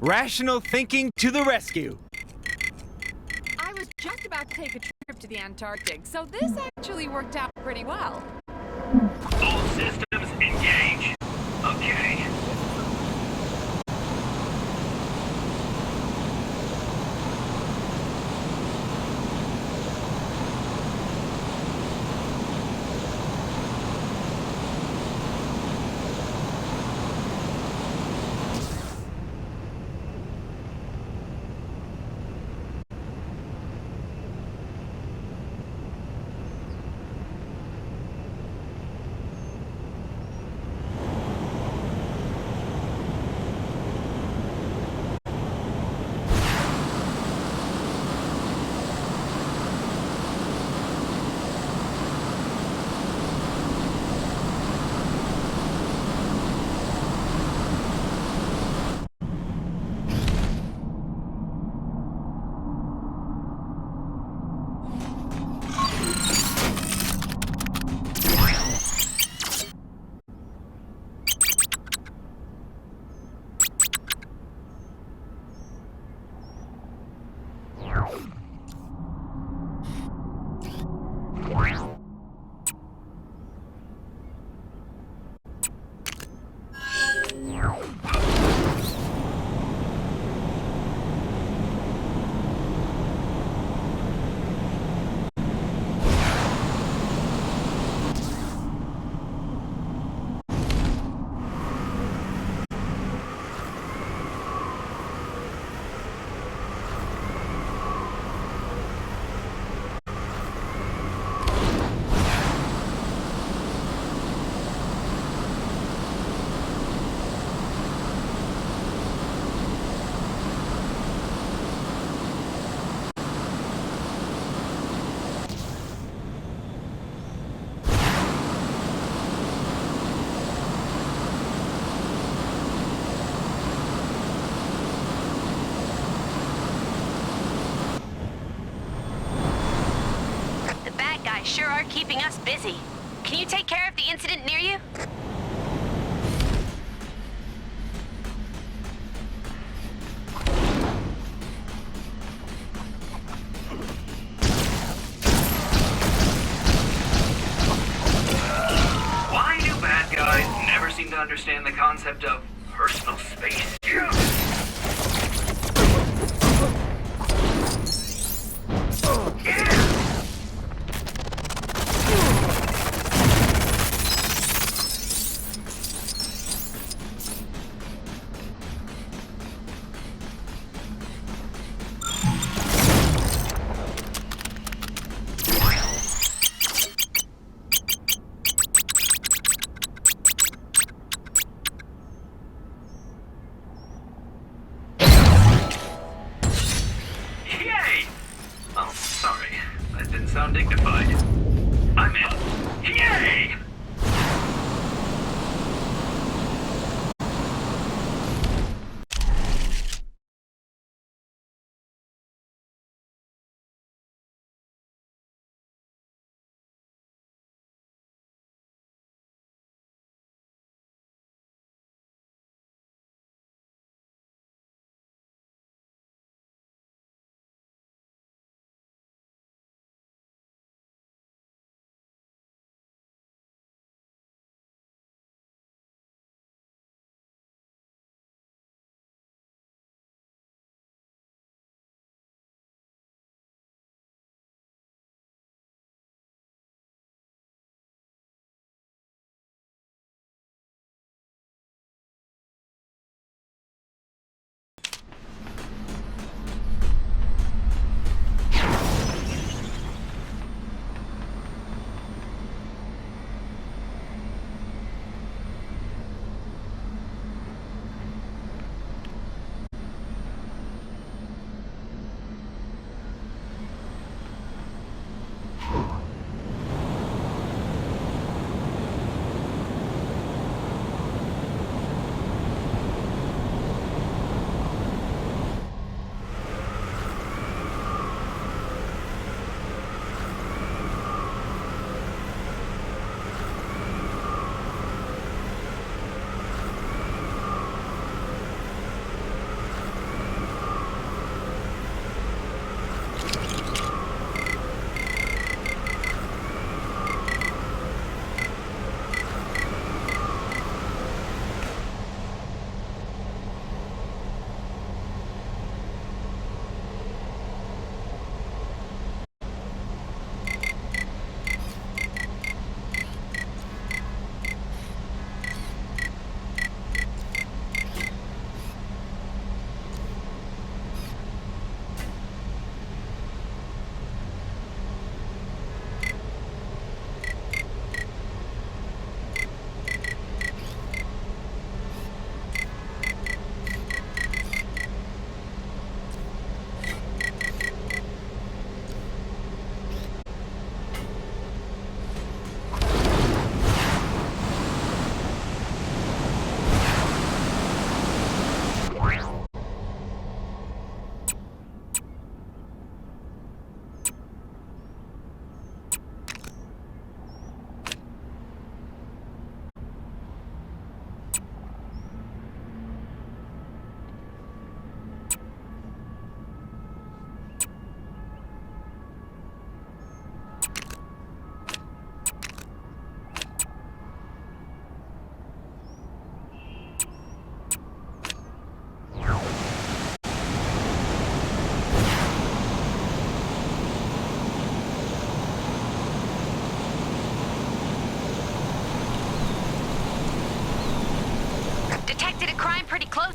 Rational thinking to the rescue. I was just about to take a trip to the Antarctic, so this actually worked out pretty well. All systems engage. Okay. Sure are keeping us busy. Can you take care of the incident near you? Why do bad guys never seem to understand the concept of personal space? Yay! Oh, sorry. That didn't sound dignified. I'm in. Yay! pretty close.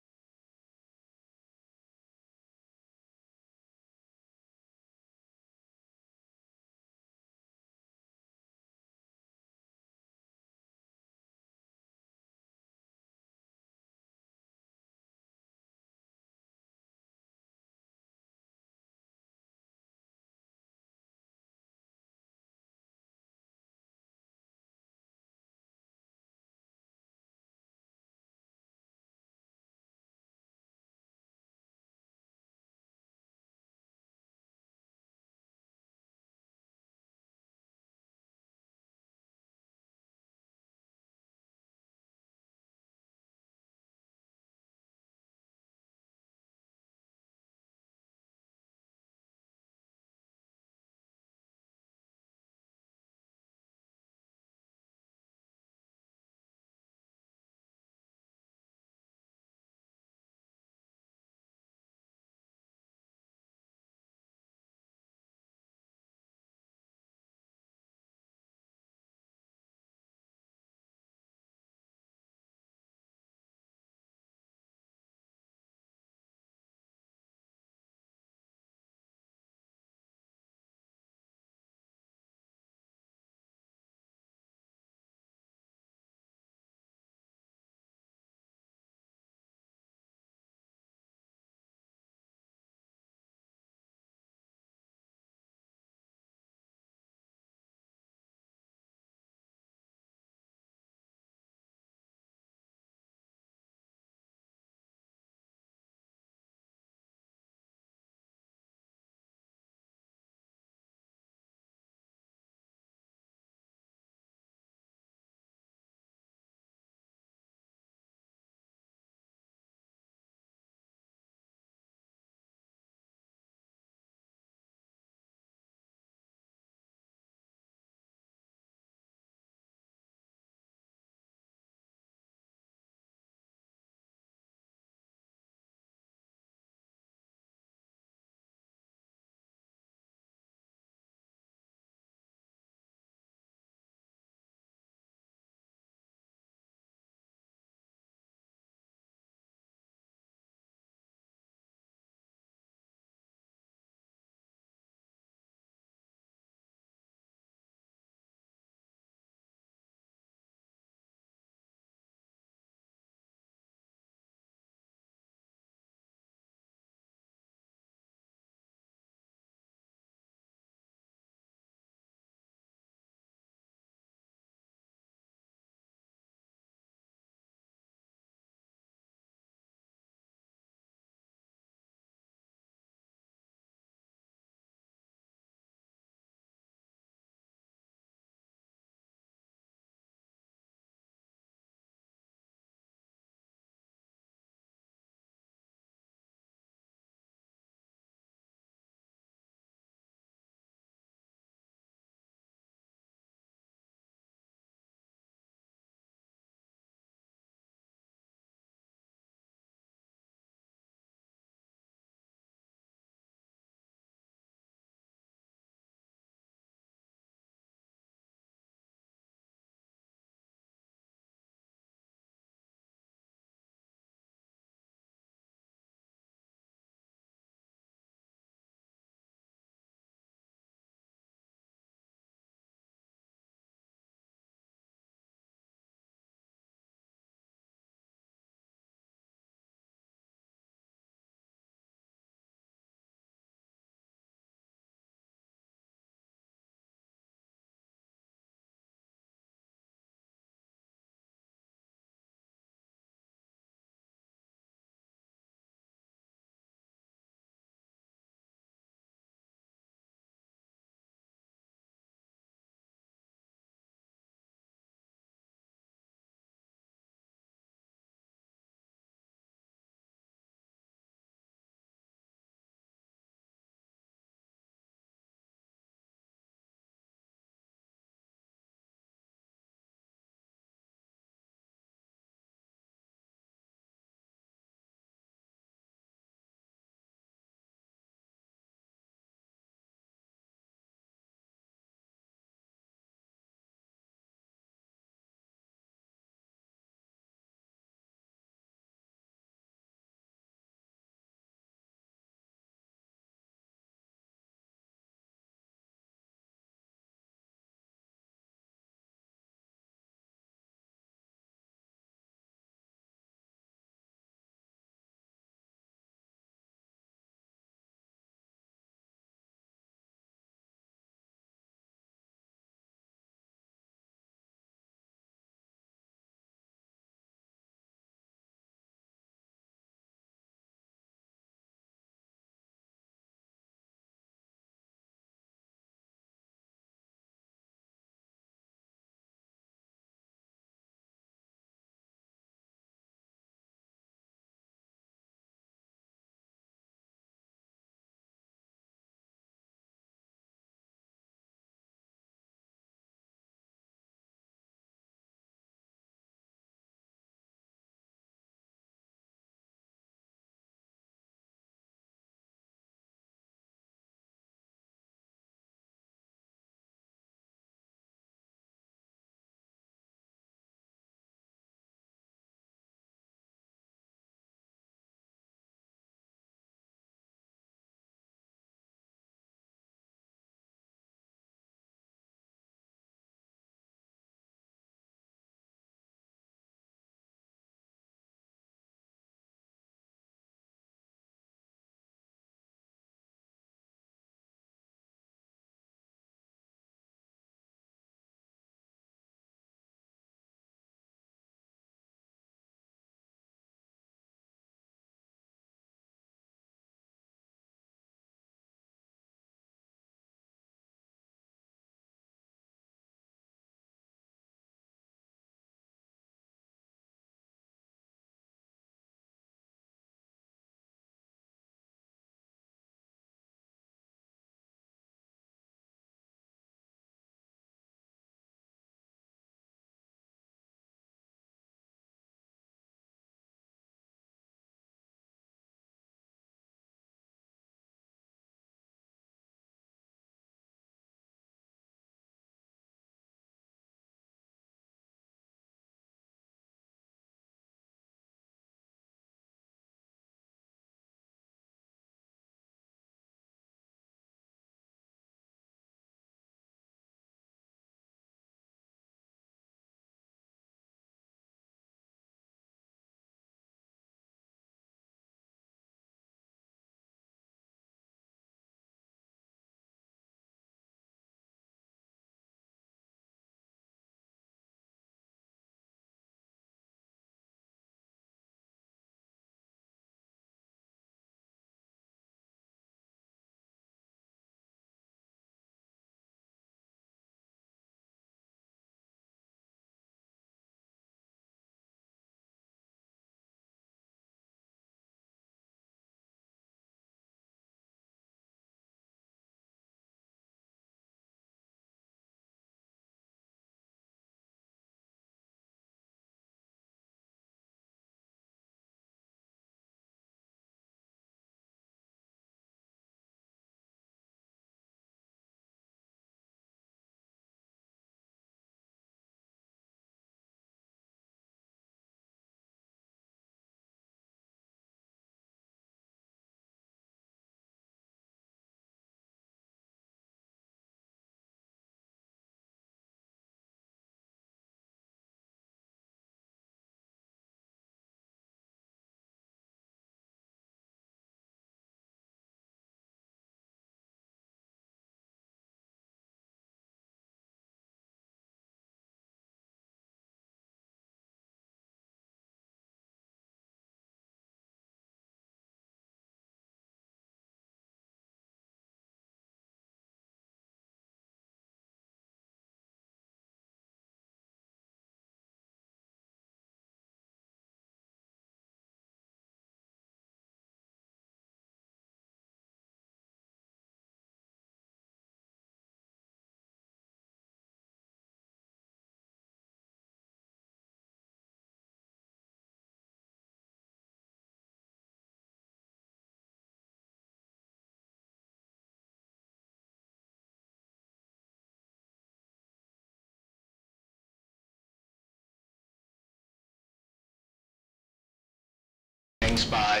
spy.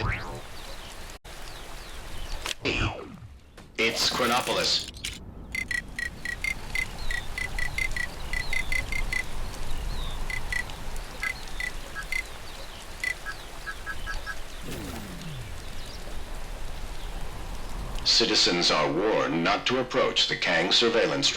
It's Chronopolis. Citizens are warned not to approach the Kang surveillance.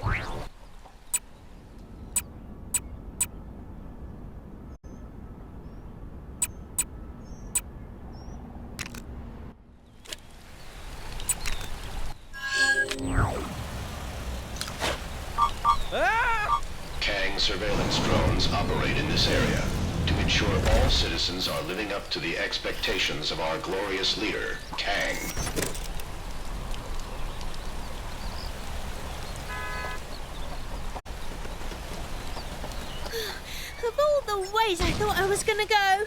Kang surveillance drones operate in this area to ensure all citizens are living up to the expectations of our glorious leader, Kang. Of all the ways I thought I was gonna go.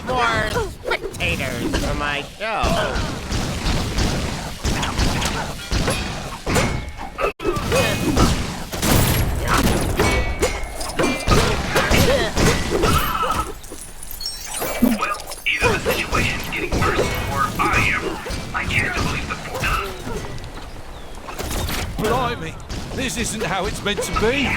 More spectators for my show. Well, either the situation's getting worse or I am. I can't believe the Blimey, this isn't how it's meant to be.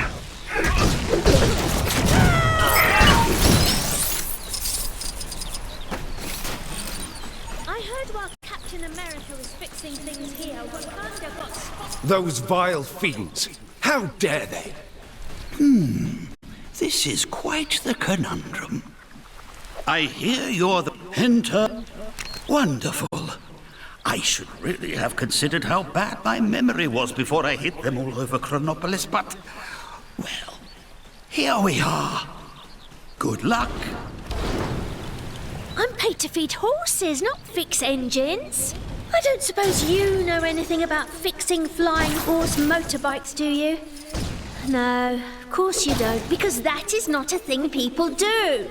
I heard while Captain America was fixing things here, Wakanda got spotted. Those vile fiends! How dare they? This is quite the conundrum. I hear you're the enter. Wonderful. I should really have considered how bad my memory was before I hit them all over Chronopolis, but, well, here we are. Good luck. I'm paid to feed horses, not fix engines. I don't suppose you know anything about fixing flying horse motorbikes, do you? No, of course you don't, because that is not a thing people do.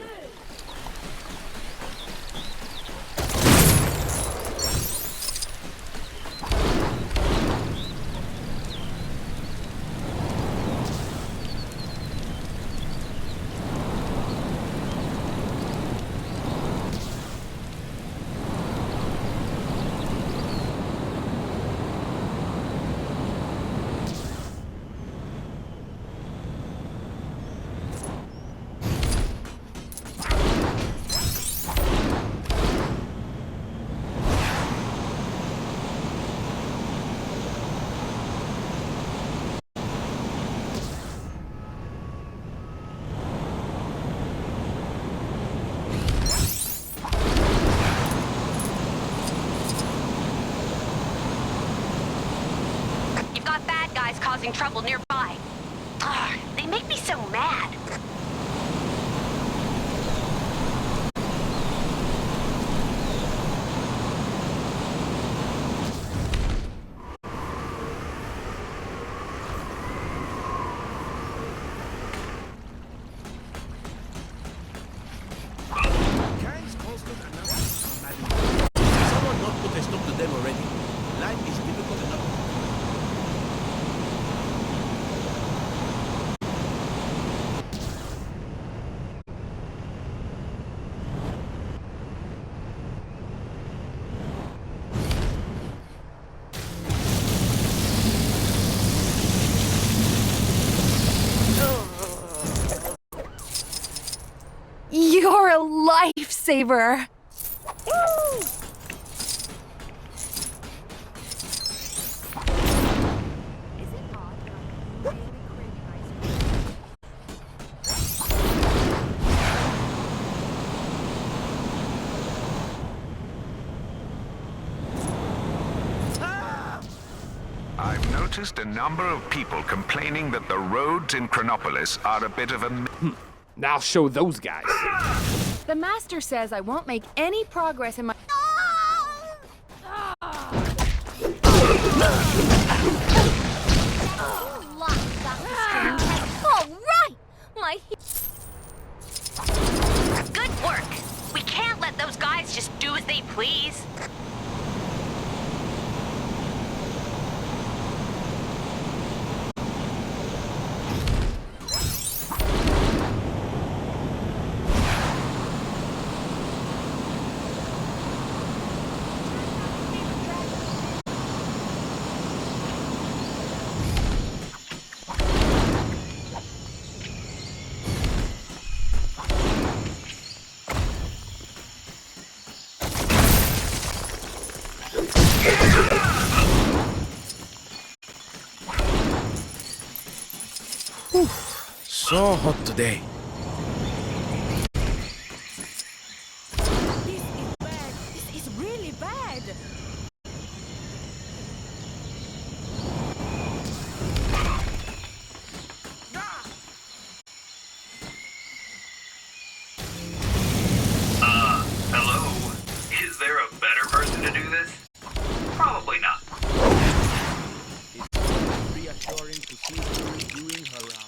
Causing trouble nearby. Ugh, they make me so mad. Someone not put a stop to them already. Life is difficult enough. You're a lifesaver. I've noticed a number of people complaining that the roads in Chronopolis are a bit of a... I'll show those guys. The master says I won't make any progress in my... All right, my. Good work. We can't let those guys just do as they please. so hot today. This is bad. This is really bad. Hello? Is there a better person to do this? Probably not. It's reassuring to see her doing her rounds.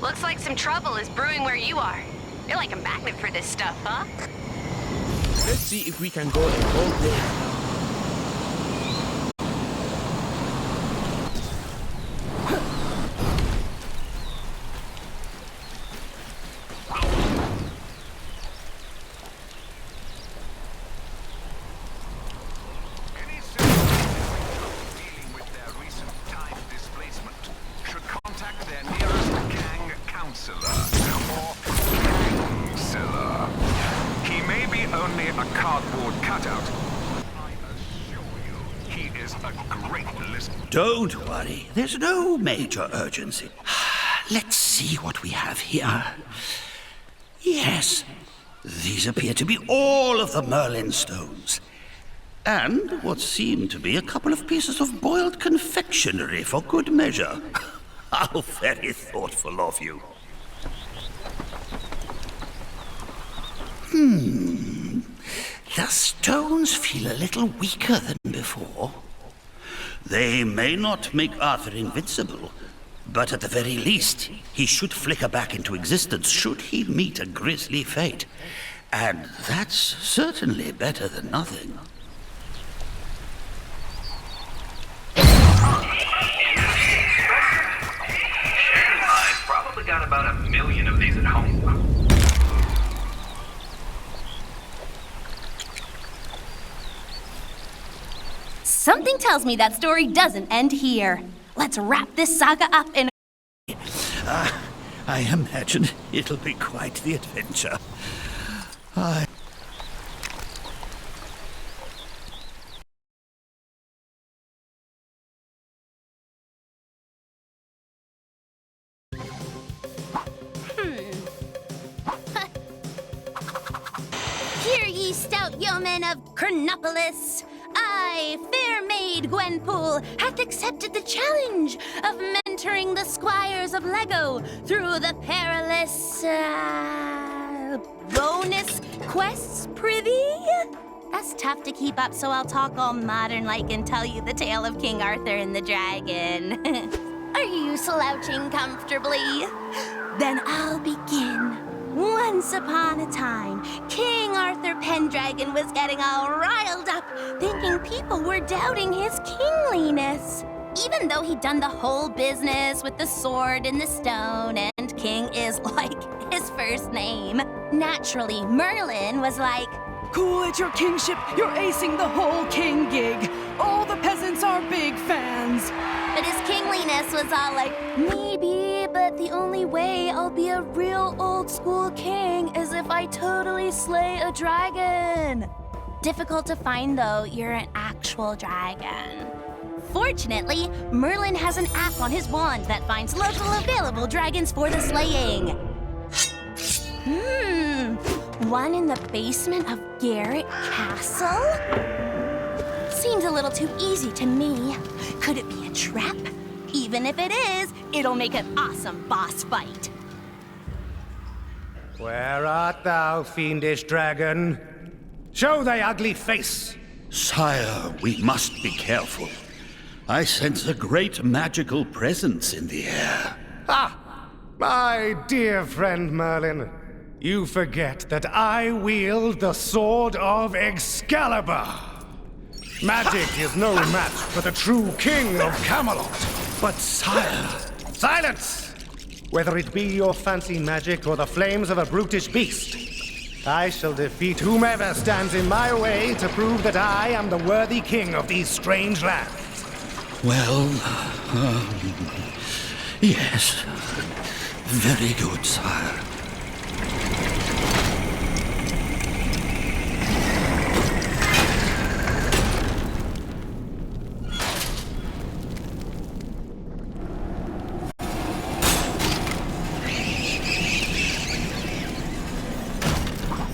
Looks like some trouble is brewing where you are. You're like a magnet for this stuff, huh? Let's see if we can go a whole day. Any citizen dealing with their recent time displacement should contact their nearest gang counselor or Kangseller. He may be only a cardboard cutout. I assure you, he is a great listener. Don't worry, there's no major urgency. Let's see what we have here. Yes, these appear to be all of the Merlin stones. And what seem to be a couple of pieces of boiled confectionery for good measure. How very thoughtful of you. The stones feel a little weaker than before. They may not make Arthur invincible, but at the very least, he should flicker back into existence should he meet a grisly fate. And that's certainly better than nothing. I've probably got about 1 million of these at home. Something tells me that story doesn't end here. Let's wrap this saga up in... I imagine it'll be quite the adventure. Hear ye, stout yeomen of Chronopolis! I, fair maid Gwenpool, hath accepted the challenge of mentoring the squires of Lego through the perilous, bonus quests, prithee? That's tough to keep up, so I'll talk all modern-like and tell you the tale of King Arthur and the dragon. Are you slouching comfortably? Then I'll begin. Once upon a time, King Arthur Pendragon was getting all riled up, thinking people were doubting his kingliness. Even though he'd done the whole business with the sword and the stone, and king is like his first name. Naturally, Merlin was like, Cool at your kingship. You're acing the whole king gig. All the peasants are big fans. but his kingliness was all like, maybe, but the only way I'll be a real old school king is if I totally slay a dragon. Difficult to find though, you're an actual dragon. Fortunately, Merlin has an app on his wand that finds local available dragons for the slaying. One in the basement of Garrett Castle? Seems a little too easy to me. Could it be a trap? Even if it is, it'll make an awesome boss fight. Where art thou, fiendish dragon? Show thy ugly face! Sire, we must be careful. I sense a great magical presence in the air. Ah, my dear friend Merlin, you forget that I wield the sword of Excalibur. Magic is no match for the true king of Camelot. But sire... Silence! Whether it be your fancy magic or the flames of a brutish beast, I shall defeat whomever stands in my way to prove that I am the worthy king of these strange lands. Well, yes. Very good, sire.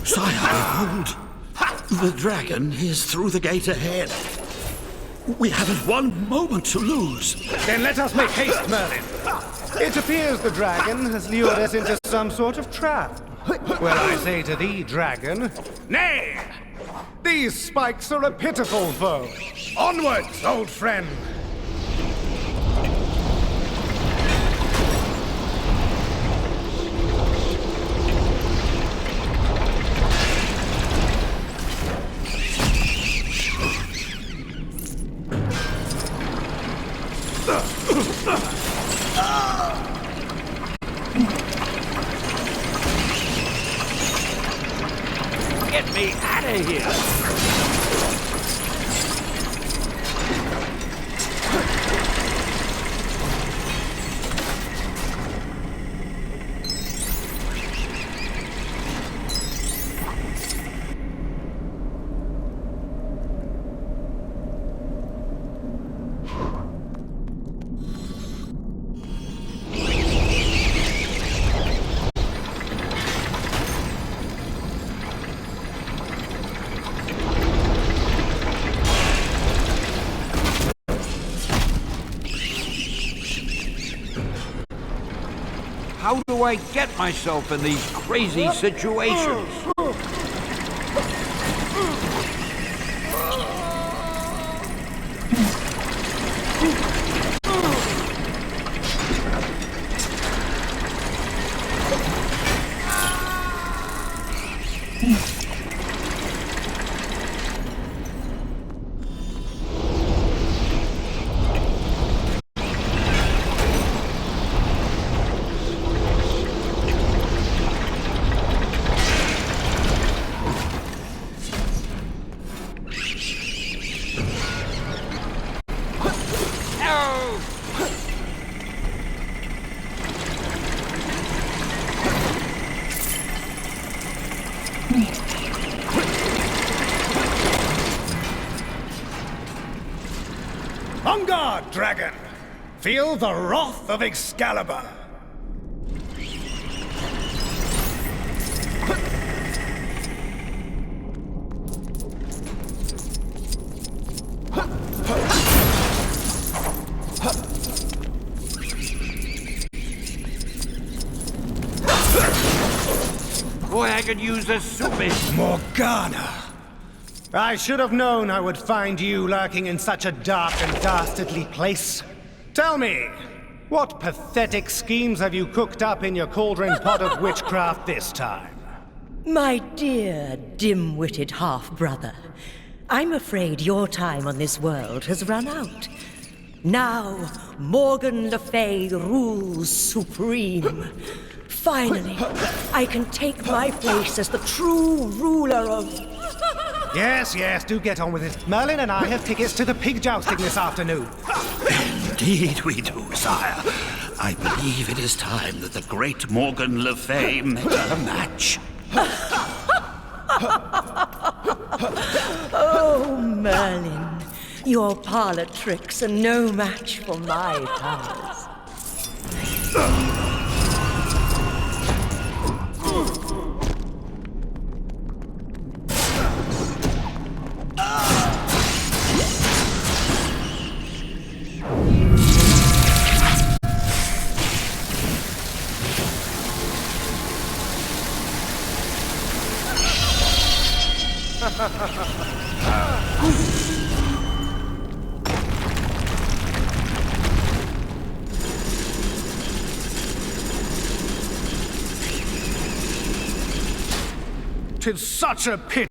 Sire, behold! The dragon is through the gate ahead. We haven't one moment to lose. Then let us make haste, Merlin. It appears the dragon has lured us into some sort of trap. Well, I say to thee, dragon, nay! These spikes are a pitiful foe. Onwards, old friend! Get me out of here! How do I get myself in these crazy situations? On guard, dragon! Feel the wrath of Excalibur! Boy, I could use a soupy. Morgana! I should have known I would find you lurking in such a dark and dastardly place. Tell me, what pathetic schemes have you cooked up in your cauldron pot of witchcraft this time? My dear, dim-witted half-brother, I'm afraid your time on this world has run out. Now, Morgan Le Fay rules supreme. Finally, I can take my place as the true ruler of... Yes, do get on with it. Merlin and I have tickets to the pig jousting this afternoon. Indeed we do, sire. I believe it is time that the great Morgan Le Fay met a match. Oh, Merlin, your parlor tricks are no match for my powers. Tis such a pity.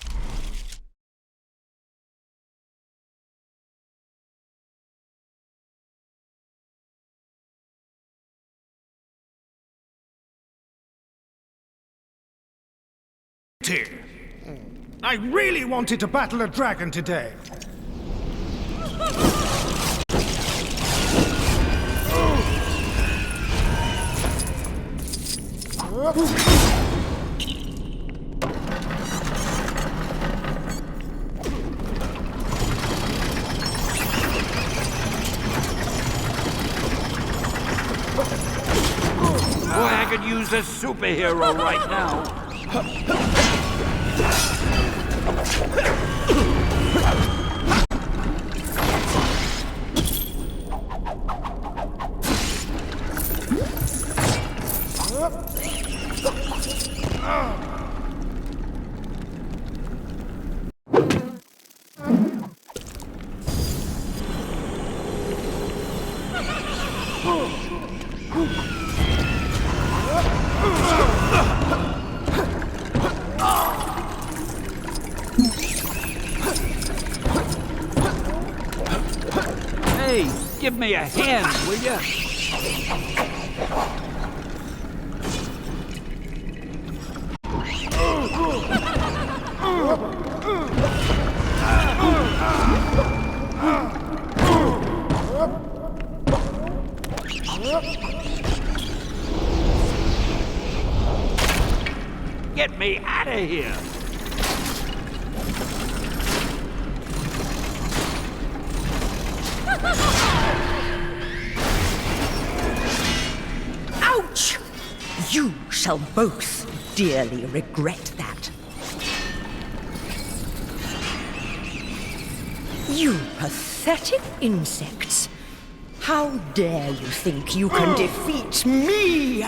I really wanted to battle a dragon today. Boy, I could use a superhero right now. Hey, give me a hand, will ya? Get me out of here! Ouch! You shall both dearly regret that. You pathetic insects! How dare you think you can defeat me?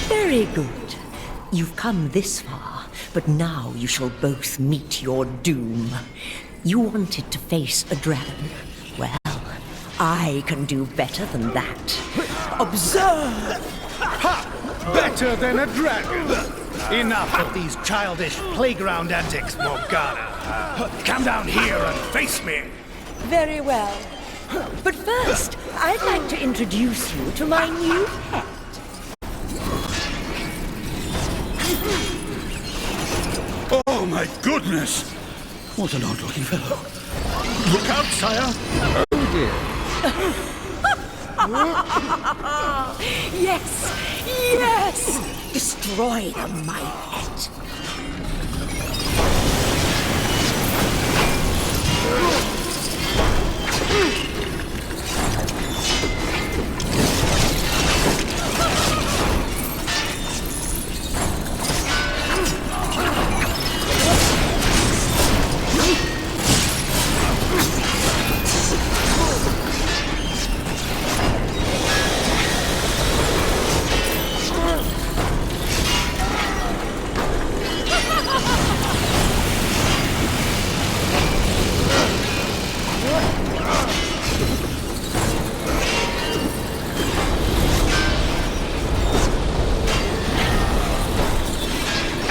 Very good. You've come this far, but now you shall both meet your doom. You wanted to face a dragon. Well, I can do better than that. Observe! Ha! Better than a dragon! Enough of these childish playground antics, Morgana. Come down here and face me. Very well. But first, I'd like to introduce you to my new pet. Oh my goodness! What an odd-looking fellow. Look out, sire! Oh dear. Yes! Yes! Destroy them, my pet.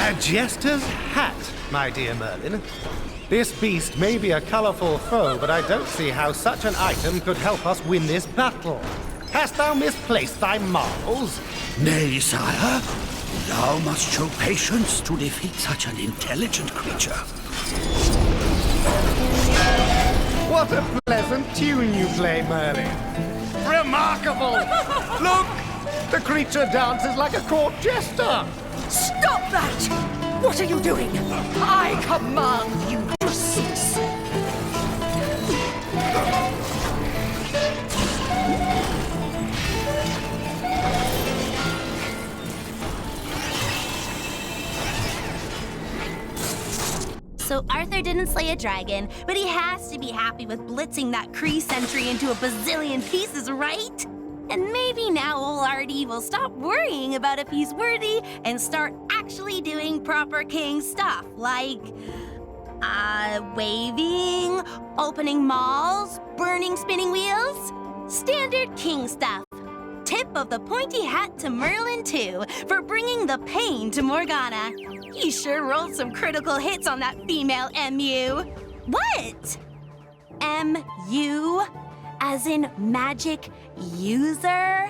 A jester's hat. my dear Merlin. This beast may be a colorful foe, but I don't see how such an item could help us win this battle. Hast thou misplaced thy marvels? Nay, sire. Thou must show patience to defeat such an intelligent creature. What a pleasant tune you play, Merlin. Remarkable! Look! The creature dances like a court jester! Stop that! What are you doing? I command you to cease! So Arthur didn't slay a dragon, but he has to be happy with blitzing that Kree sentry into a bazillion pieces, right? And maybe now old Artie will stop worrying about if he's worthy and start actually doing proper king stuff, like waving, opening malls, burning spinning wheels. Standard king stuff. Tip of the pointy hat to Merlin, too, for bringing the pain to Morgana. He sure rolled some critical hits on that female MU. What? MU? As in magic user?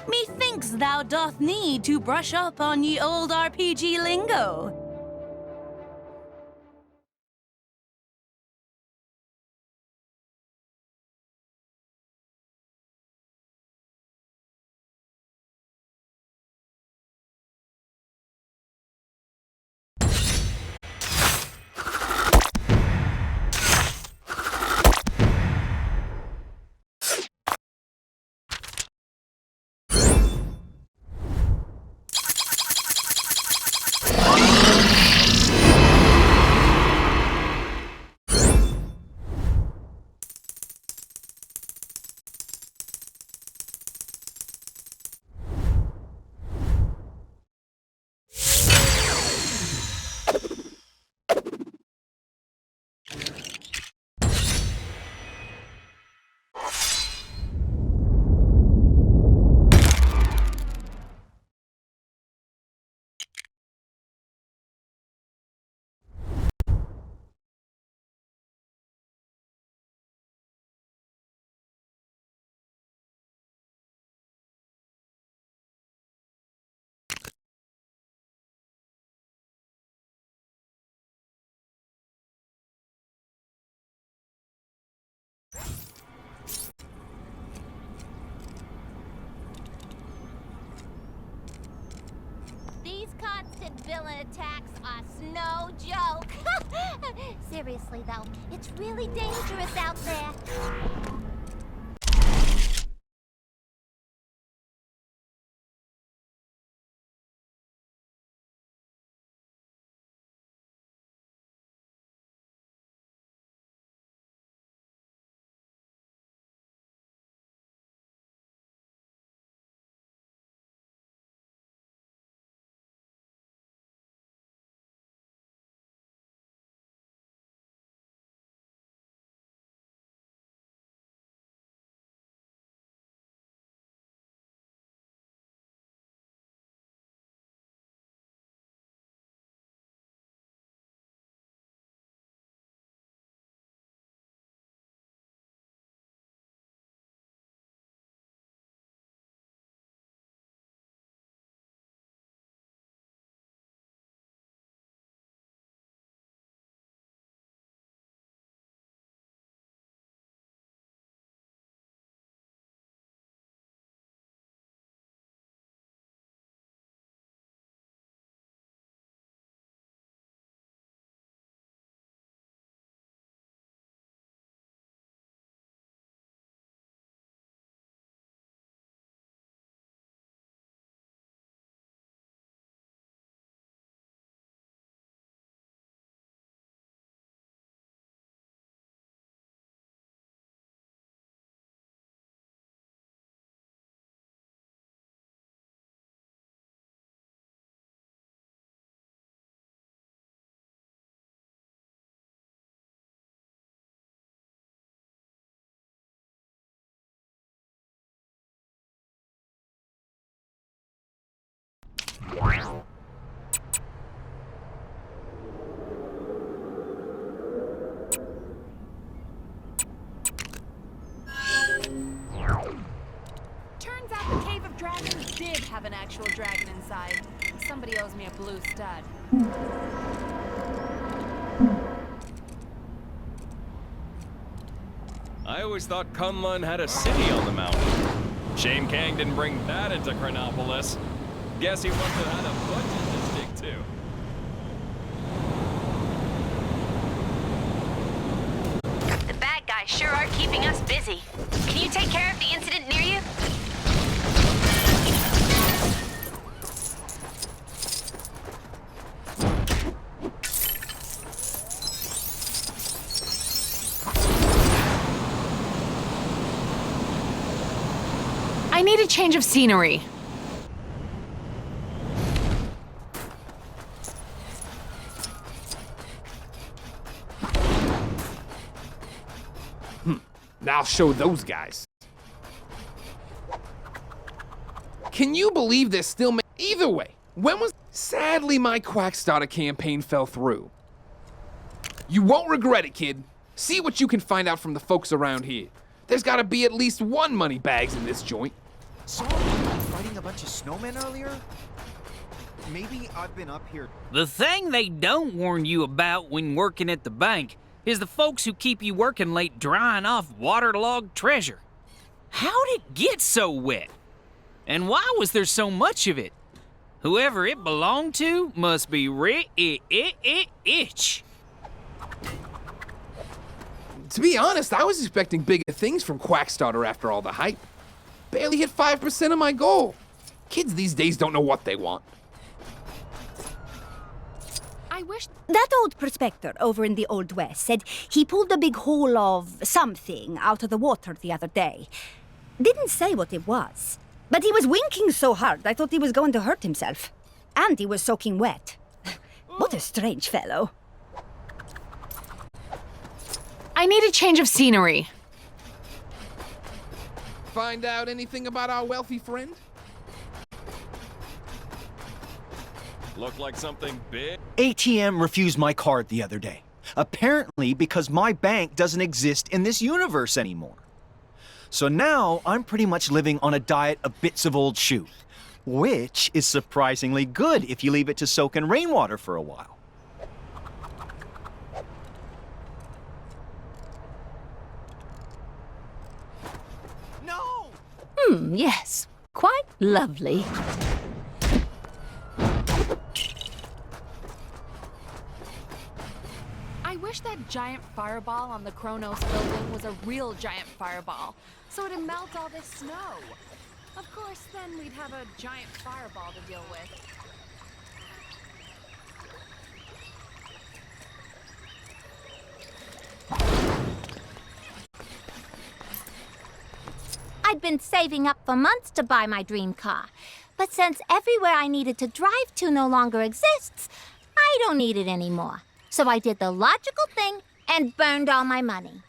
Methinks thou doth need to brush up on ye old RPG lingo. These constant villain attacks are no joke. Seriously, though, it's really dangerous out there. did have an actual dragon inside. Somebody owes me a blue stud. I always thought Kunlun had a city on the mountain. Shame Kang didn't bring that into Chronopolis. Guess he must have had a budget to stick to. The bad guys sure are keeping us busy. Can you take care of the incident near you? I need a change of scenery. Now I'll show those guys. Can you believe they're still either way? When was... Sadly, my Quackstarter campaign fell through. You won't regret it, kid. See what you can find out from the folks around here. There's gotta be at least one money bags in this joint. Saw a monkey fighting a bunch of snowmen earlier? Maybe I've been up here. The thing they don't warn you about when working at the bank is the folks who keep you working late drying off waterlogged treasure. How'd it get so wet? And why was there so much of it? Whoever it belonged to must be rich. To be honest, I was expecting bigger things from Quackstarter after all the hype. Barely hit 5% of my goal. Kids these days don't know what they want. I wish... That old prospector over in the Old West said he pulled a big hole of something out of the water the other day. Didn't say what it was. But he was winking so hard I thought he was going to hurt himself. And he was soaking wet. What a strange fellow. I need a change of scenery. Find out anything about our wealthy friend? Look like something big? ATM refused my card the other day. Apparently because my bank doesn't exist in this universe anymore. So now I'm pretty much living on a diet of bits of old shoe, which is surprisingly good if you leave it to soak in rainwater for a while. Yes. Quite lovely. I wish that giant fireball on the Kronos building was a real giant fireball, so it'd melt all this snow. Of course, then we'd have a giant fireball to deal with. I'd been saving up for months to buy my dream car. But since everywhere I needed to drive to no longer exists, I don't need it anymore. So I did the logical thing and burned all my money.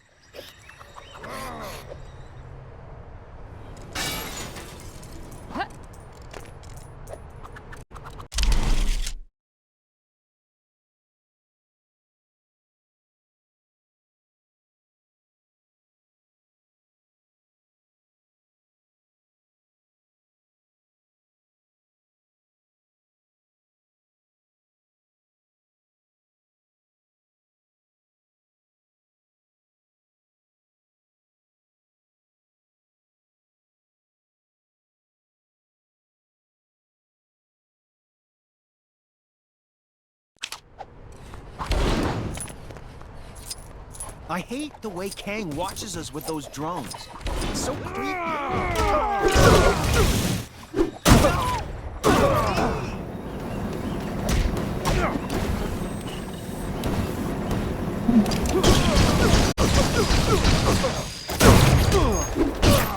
I hate the way Kang watches us with those drones. It's so creepy.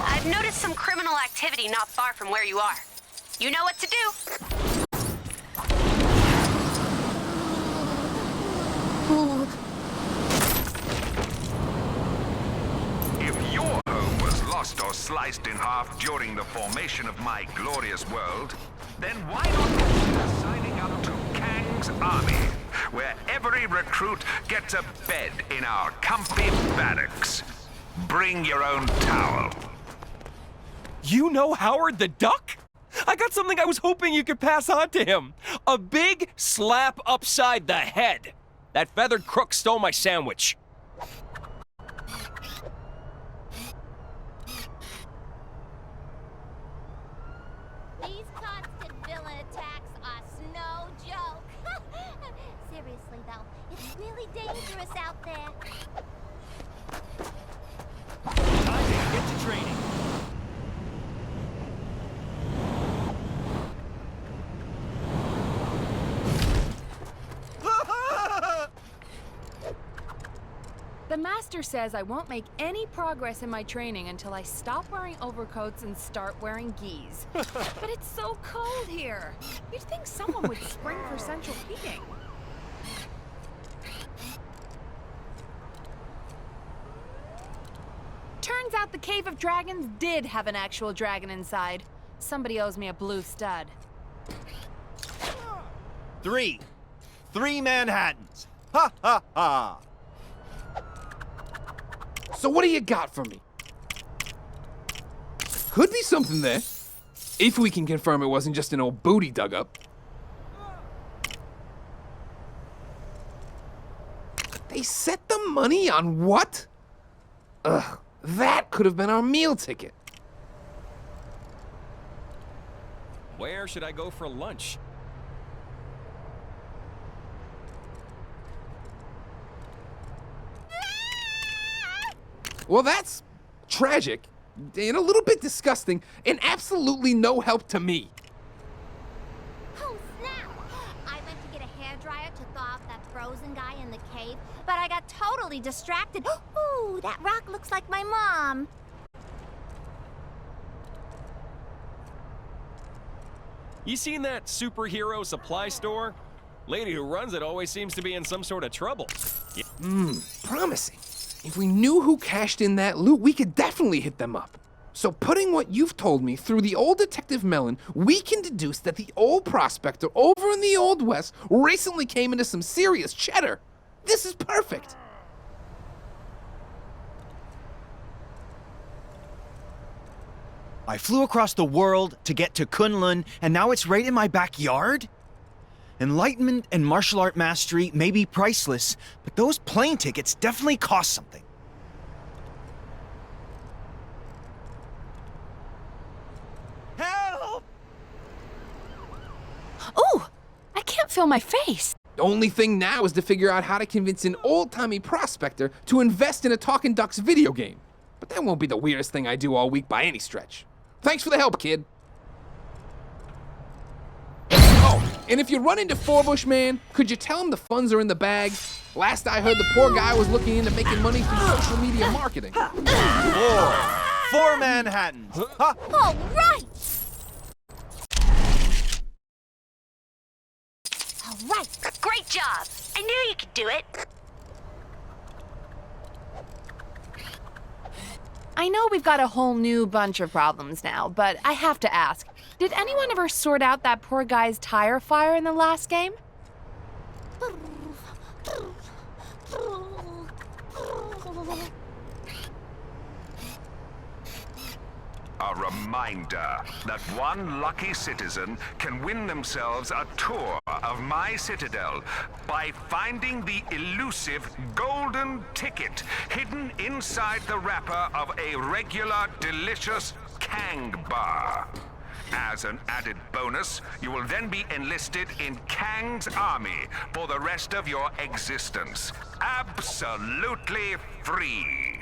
I've noticed some criminal activity not far from where you are. You know what to do. If your home was lost or sliced in half during the formation of my glorious world, then why not consider signing up to Kang's army, where every recruit gets a bed in our comfy barracks. Bring your own towel. You know Howard the Duck? I got something I was hoping you could pass on to him. A big slap upside the head. That feathered crook stole my sandwich. These constant villain attacks are no joke. Seriously, though, it's really dangerous out there. Time to get to training. The master says I won't make any progress in my training until I stop wearing overcoats and start wearing gis. But it's so cold here. You'd think someone would spring for central heating. Turns out the Cave of Dragons did have an actual dragon inside. Somebody owes me a blue stud. 3 Manhattans. Ha ha ha. So what do you got for me? Could be something there. If we can confirm it wasn't just an old booty dug up. They set the money on what? Ugh, that could have been our meal ticket. Where should I go for lunch? Well, that's tragic, and a little bit disgusting, and absolutely no help to me. Oh, snap! I went to get a hairdryer to thaw out that frozen guy in the cave, but I got totally distracted. Ooh, that rock looks like my mom. You seen that superhero supply store? Lady who runs it always seems to be in some sort of trouble. Promising. If we knew who cashed in that loot, we could definitely hit them up. So putting what you've told me through the old Detective Mellon, we can deduce that the old prospector over in the Old West recently came into some serious cheddar. This is perfect. I flew across the world to get to Kunlun, and now it's right in my backyard? Enlightenment and martial art mastery may be priceless, but those plane tickets definitely cost something. Help! Ooh, I can't feel my face. The only thing now is to figure out how to convince an old-timey prospector to invest in a Talking Ducks video game. But that won't be the weirdest thing I do all week by any stretch. Thanks for the help, kid. Oh, and if you run into Forbush Man, could you tell him the funds are in the bag? Last I heard, the poor guy was looking into making money through social media marketing. 4 Manhattans. Ha! All right! All right. Great job. I knew you could do it. I know we've got a whole new bunch of problems now, but I have to ask, did anyone ever sort out that poor guy's tire fire in the last game? A reminder that one lucky citizen can win themselves a tour of my citadel by finding the elusive golden ticket hidden inside the wrapper of a regular, delicious Kang bar. As an added bonus, you will then be enlisted in Kang's army for the rest of your existence. Absolutely free.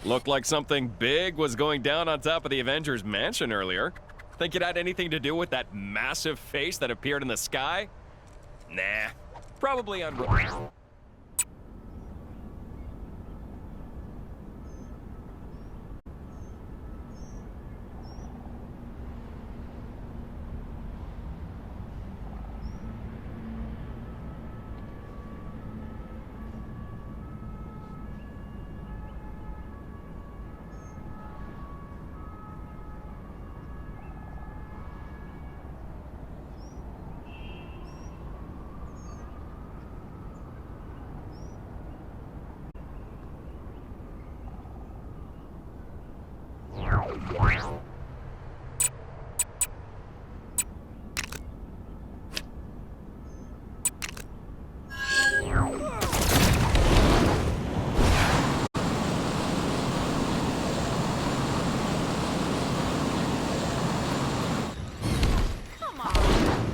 Looked like something big was going down on top of the Avengers mansion earlier. Think it had anything to do with that massive face that appeared in the sky? Nah, probably unreal.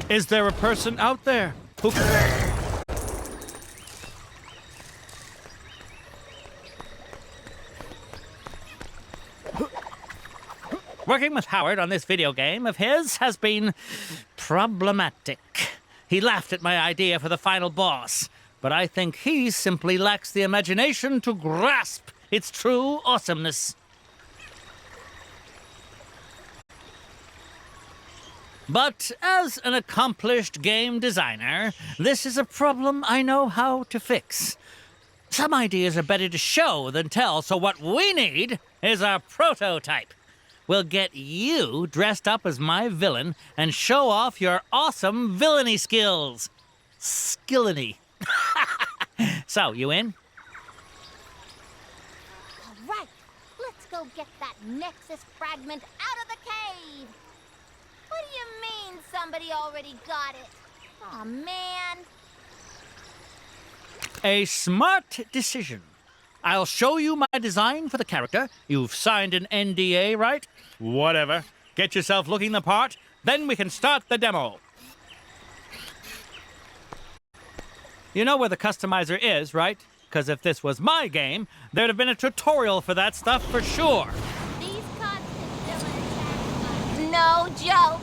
Is there a person out there who... Working with Howard on this video game of his has been problematic. He laughed at my idea for the final boss, but I think he simply lacks the imagination to grasp its true awesomeness. But as an accomplished game designer, this is a problem I know how to fix. Some ideas are better to show than tell, so what we need is a prototype. We'll get you dressed up as my villain and show off your awesome villainy skills. Skillany. So, you in? All right, let's go get that Nexus fragment out of the cave. What do you mean somebody already got it? Aw, man. A smart decision. I'll show you my design for the character. You've signed an NDA, right? Whatever. Get yourself looking the part, then we can start the demo. You know where the customizer is, right? Because if this was my game, there'd have been a tutorial for that stuff for sure. These constant villain attacks are no joke.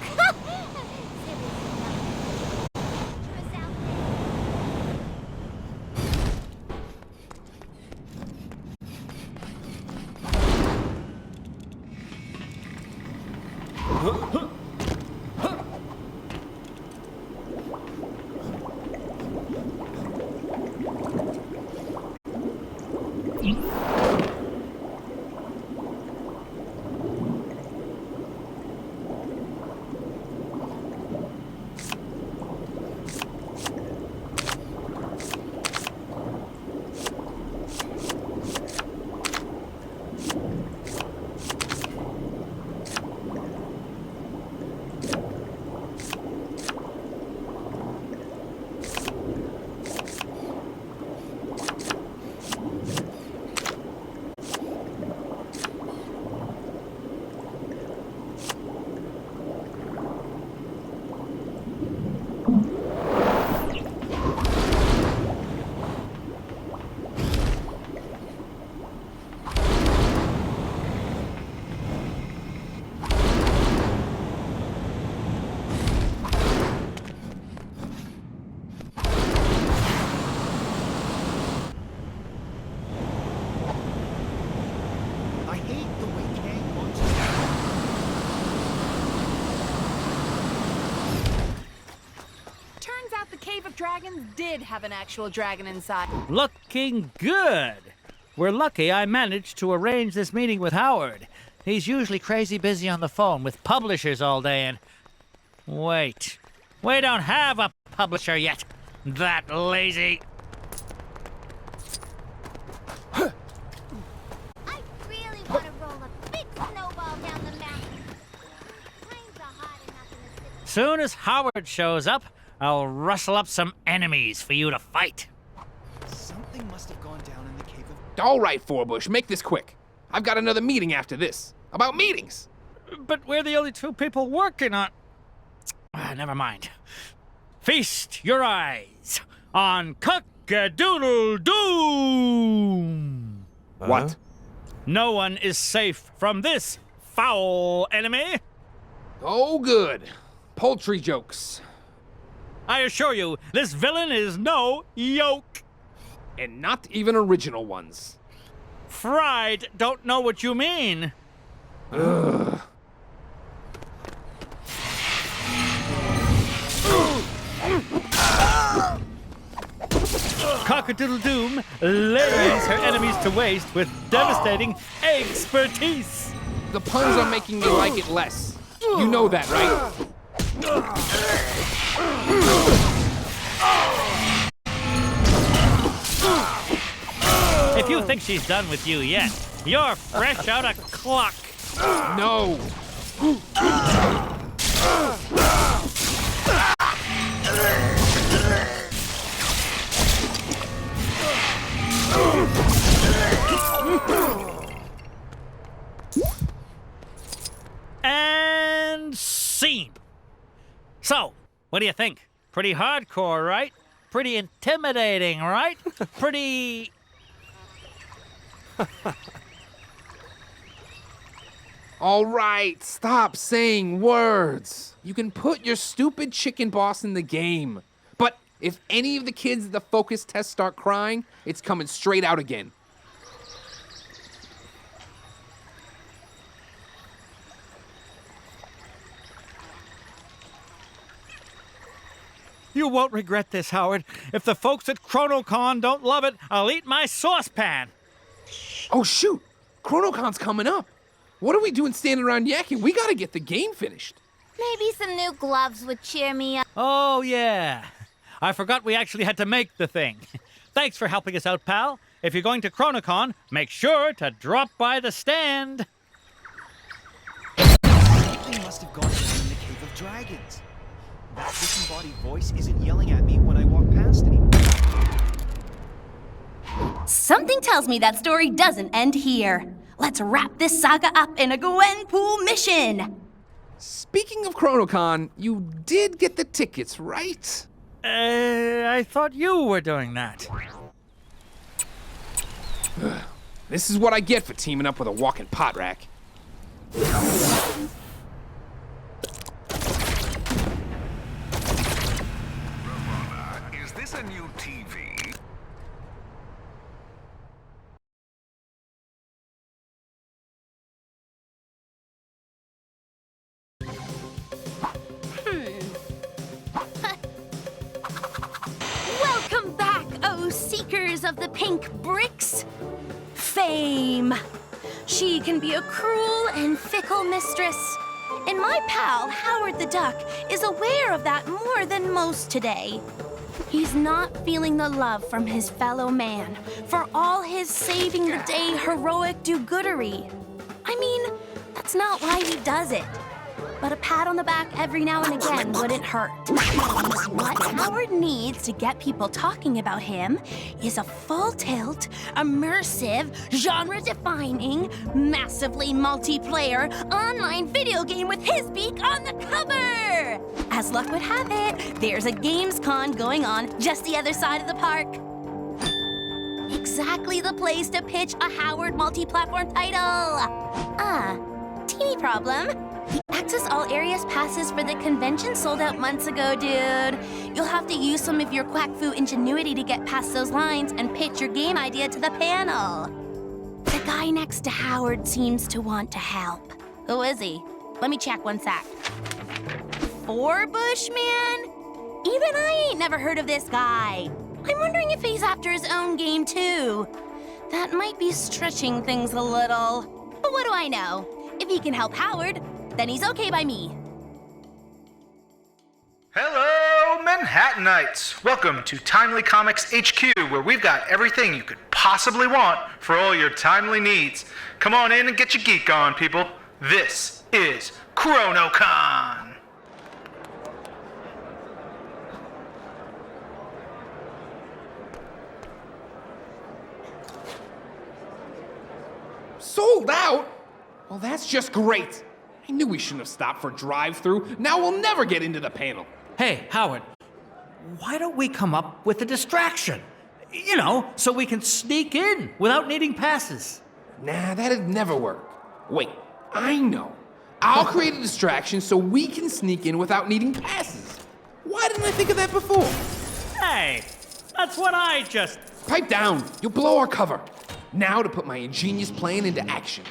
Cave of Dragons did have an actual dragon inside. Looking good. We're lucky I managed to arrange this meeting with Howard. He's usually crazy busy on the phone with publishers all day and... Wait. We don't have a publisher yet. That lazy. I really want to roll a big snowball down the mountain. Planes are hot enough in the city. Soon as Howard shows up, I'll rustle up some enemies for you to fight. Something must have gone down in the cave of... All right, Forbush, make this quick. I've got another meeting after this. About meetings. But we're the only two people working on... never mind. Feast your eyes on Cock-a-doodle-doom! What? No one is safe from this foul enemy. Oh, good. Poultry jokes. I assure you, this villain is no yoke. And not even original ones. Fried don't know what you mean. Ugh. Cock-a-doodle-doom lays her enemies to waste with devastating expertise. The puns are making me like it less. You know that, right? If you think she's done with you yet, you're fresh out of clock. No! And scene. So, what do you think? Pretty hardcore, right? Pretty intimidating, right? Pretty... All right, stop saying words. You can put your stupid chicken boss in the game. But if any of the kids at the focus test start crying, it's coming straight out again. You won't regret this, Howard. If the folks at ChronoCon don't love it, I'll eat my saucepan. Oh, shoot. ChronoCon's coming up. What are we doing standing around yakking? We gotta get the game finished. Maybe some new gloves would cheer me up. Oh, yeah. I forgot we actually had to make the thing. Thanks for helping us out, pal. If you're going to ChronoCon, make sure to drop by the stand. They must have gone down in the Cave of Dragons. That disembodied voice isn't yelling at me when I walk past anymore. Something tells me that story doesn't end here. Let's wrap this saga up in a Gwenpool mission. Speaking of ChronoCon, you did get the tickets, right? I thought you were doing that. This is what I get for teaming up with a walking pot rack. Is this a new TV? Welcome back, oh seekers of the pink bricks. Fame. She can be a cruel and fickle mistress. And my pal, Howard the Duck, is aware of that more than most today. He's not feeling the love from his fellow man for all his saving the day heroic do-goodery. I mean, that's not why he does it. But a pat on the back every now and again wouldn't hurt. What Howard needs to get people talking about him is a full-tilt, immersive, genre-defining, massively multiplayer online video game with his beak on the cover! As luck would have it, there's a Gamescon going on just the other side of the park. Exactly the place to pitch a Howard multi-platform title. Teeny problem. The Access All Areas passes for the convention sold out months ago, dude. You'll have to use some of your quack fu ingenuity to get past those lines and pitch your game idea to the panel. The guy next to Howard seems to want to help. Who is he? Let me check one sec. Bushman? Even I ain't never heard of this guy. I'm wondering if he's after his own game, too. That might be stretching things a little. But what do I know? If he can help Howard, then he's okay by me. Hello, Manhattanites! Welcome to Timely Comics HQ, where we've got everything you could possibly want for all your timely needs. Come on in and get your geek on, people. This is ChronoCon! Sold out? Well, that's just great. I knew we shouldn't have stopped for drive-through. Now we'll never get into the panel. Hey, Howard, why don't we come up with a distraction? You know, so we can sneak in without needing passes. Nah, that'd never work. Wait, I know. I'll create a distraction so we can sneak in without needing passes. Why didn't I think of that before? Hey, that's what I just... Pipe down. You'll blow our cover. Now to put my ingenious plan into action.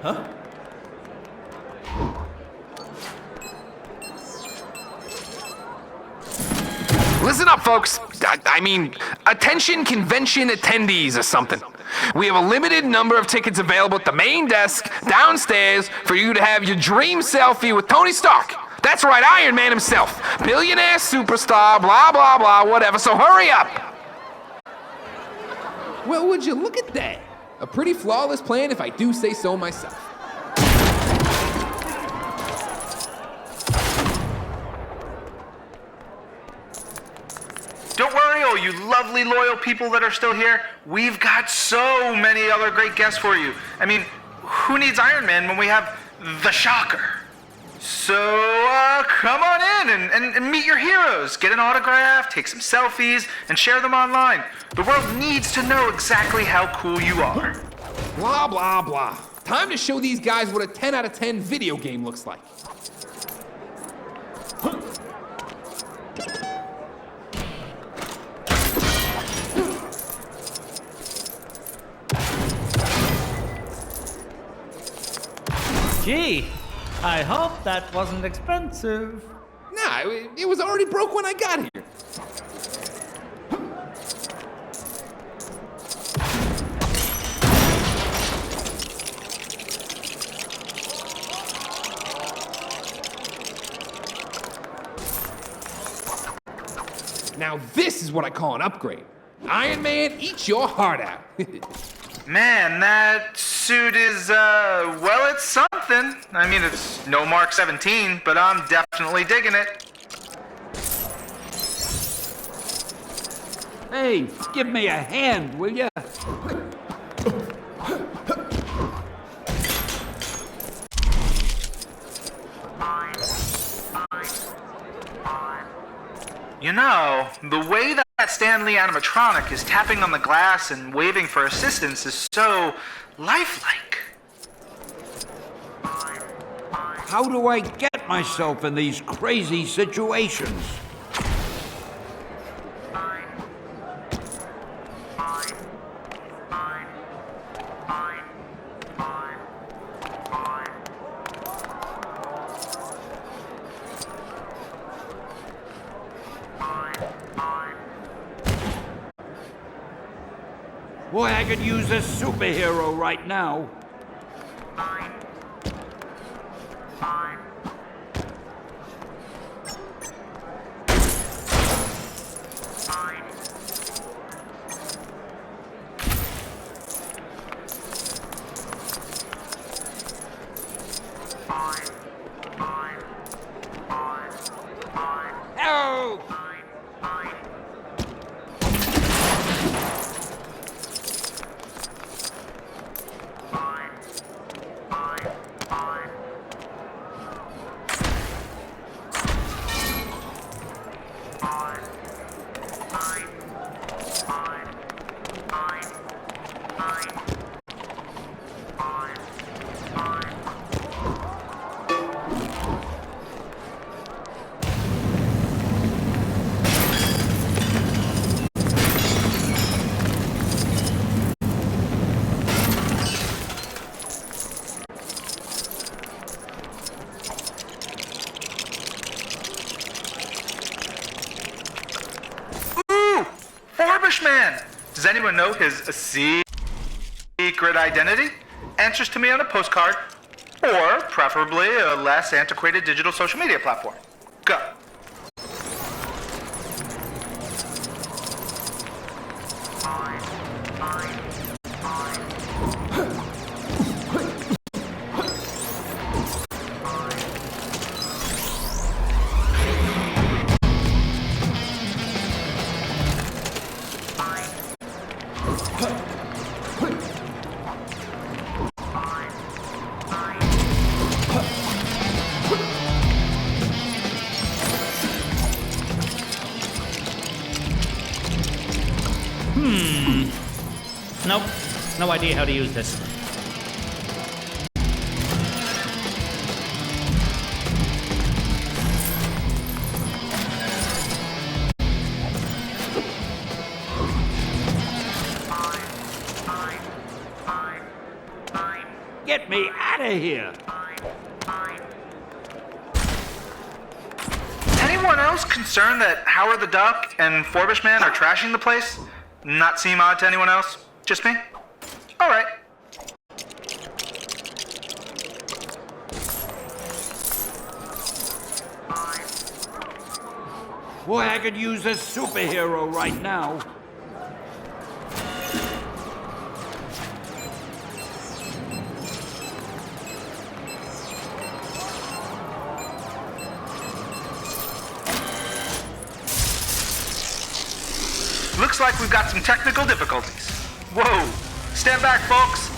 Huh? Listen up, folks. I mean, attention convention attendees or something. We have a limited number of tickets available at the main desk downstairs for you to have your dream selfie with Tony Stark. That's right, Iron Man himself. Billionaire superstar, blah, blah, blah, whatever. So hurry up. Well, would you look at that? A pretty flawless plan if I do say so myself. Don't worry, all you lovely, loyal people that are still here. We've got so many other great guests for you. I mean, who needs Iron Man when we have the Shocker? So, come on in and meet your heroes. Get an autograph, take some selfies, and share them online. The world needs to know exactly how cool you are. Blah, blah, blah. Time to show these guys what a 10 out of 10 video game looks like. Gee, I hope that wasn't expensive. Nah, it was already broke when I got here. Now this is what I call an upgrade. Iron Man, eat your heart out. Man, that suit is, well, it's something. I mean, it's no Mark 17, but I'm definitely digging it. Hey, give me a hand, will ya? You know, the way that Stanley animatronic is tapping on the glass and waving for assistance is so lifelike. How do I get myself in these crazy situations? Boy, I could use a superhero right now. Oh! Man, does anyone know his secret identity? Answers to me on a postcard, or preferably a less antiquated digital social media platform. Go. Nope, no idea how to use this. Get me out of here! Anyone else concerned that Howard the Duck and Forbish Man are trashing the place? Not seem odd to anyone else? Just me? Alright. Boy, I could use a superhero right now. Looks like we've got some technical difficulties. Whoa! Stand back, folks!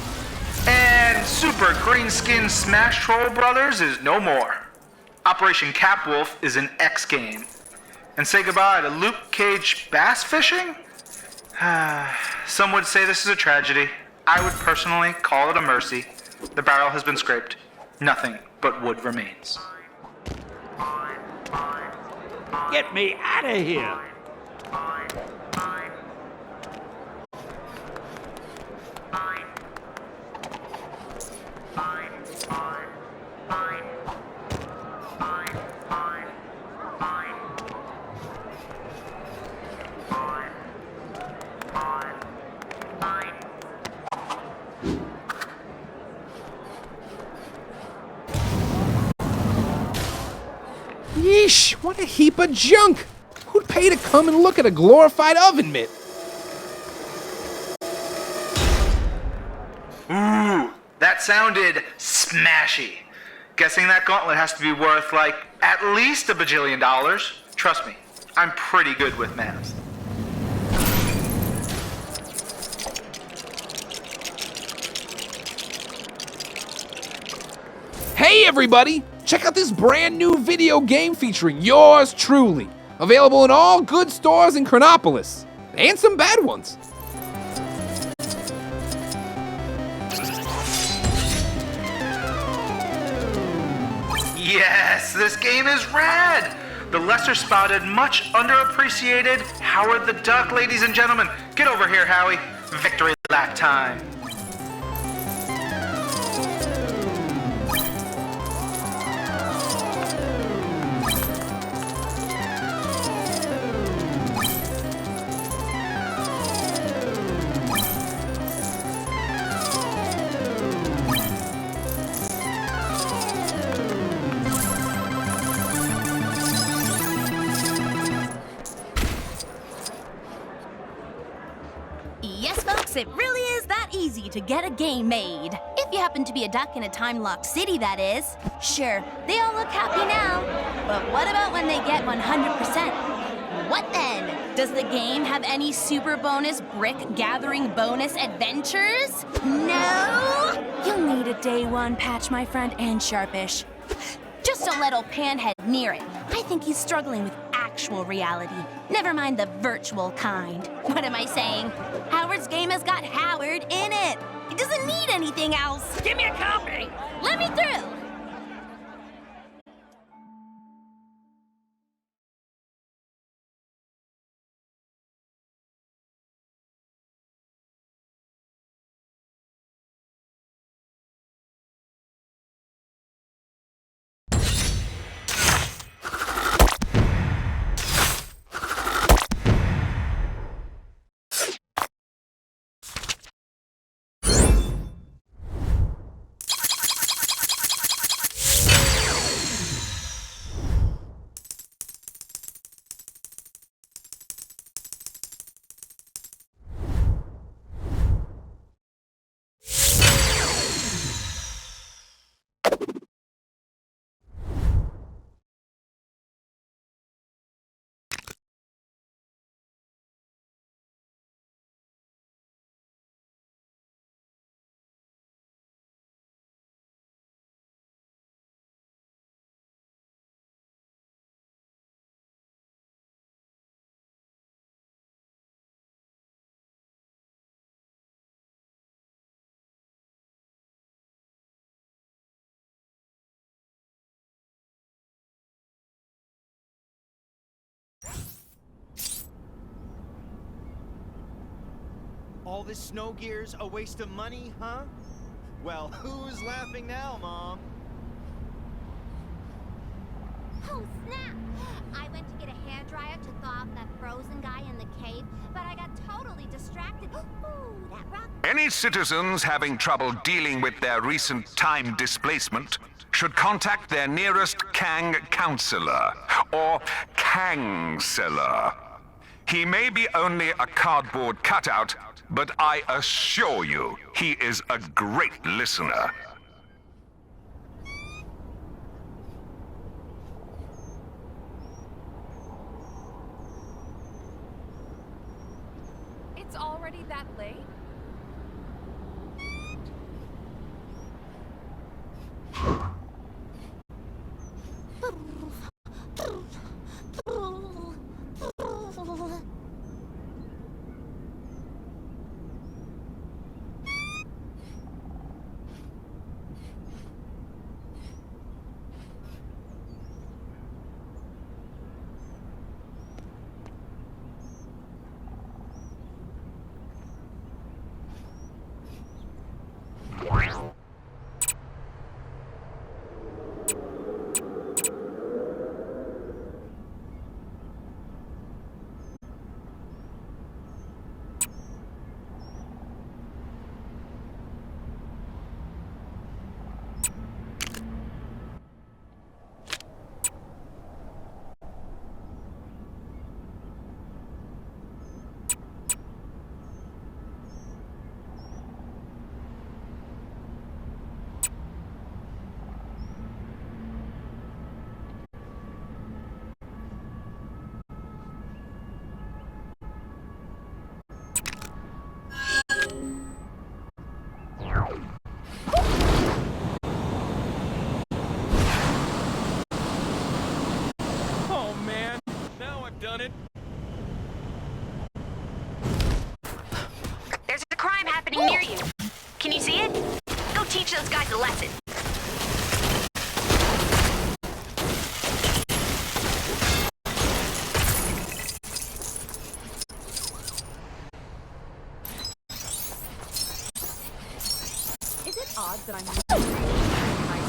And Super Green Skin Smash Troll Brothers is no more. Operation Capwolf is an X game. And say goodbye to Luke Cage bass fishing? Some would say this is a tragedy. I would personally call it a mercy. The barrel has been scraped. Nothing but wood remains. Get me out of here! Yeesh, what a heap of junk! Who'd pay to come and look at a glorified oven mitt? Ooh, that sounded smashy. Guessing that gauntlet has to be worth, like, at least $1 bajillion. Trust me, I'm pretty good with math. Hey everybody! Check out this brand new video game featuring yours truly. Available in all good stores in Chronopolis. And some bad ones. Yes, this game is rad! The lesser spotted, much underappreciated Howard the Duck, ladies and gentlemen. Get over here, Howie. Victory lap time. Yes, folks, it really is that easy to get a game made. If you happen to be a duck in a time-locked city, that is. Sure, they all look happy now. But what about when they get 100%? What then? Does the game have any super bonus brick-gathering bonus adventures? No? You'll need a day one patch, my friend, and sharpish. Just don't let old Panhead near it. I think he's struggling with actual reality. Never mind the virtual kind. What am I saying? Howard's game has got Howard in it. It doesn't need anything else. Give me a copy. Let me through. All this snow gear's a waste of money, huh? Well, who's laughing now, Mom? Oh, snap! I went to get a hairdryer to thaw out that frozen guy in the cave, but I got totally distracted. Ooh, that rock. Any citizens having trouble dealing with their recent time displacement should contact their nearest Kang counselor, or Kangseller. He may be only a cardboard cutout, but I assure you, he is a great listener. It's already that late? Oh man, now I've done it. There's a crime happening near you. Can you see it? Go teach those guys a lesson. Is it odd that I'm ice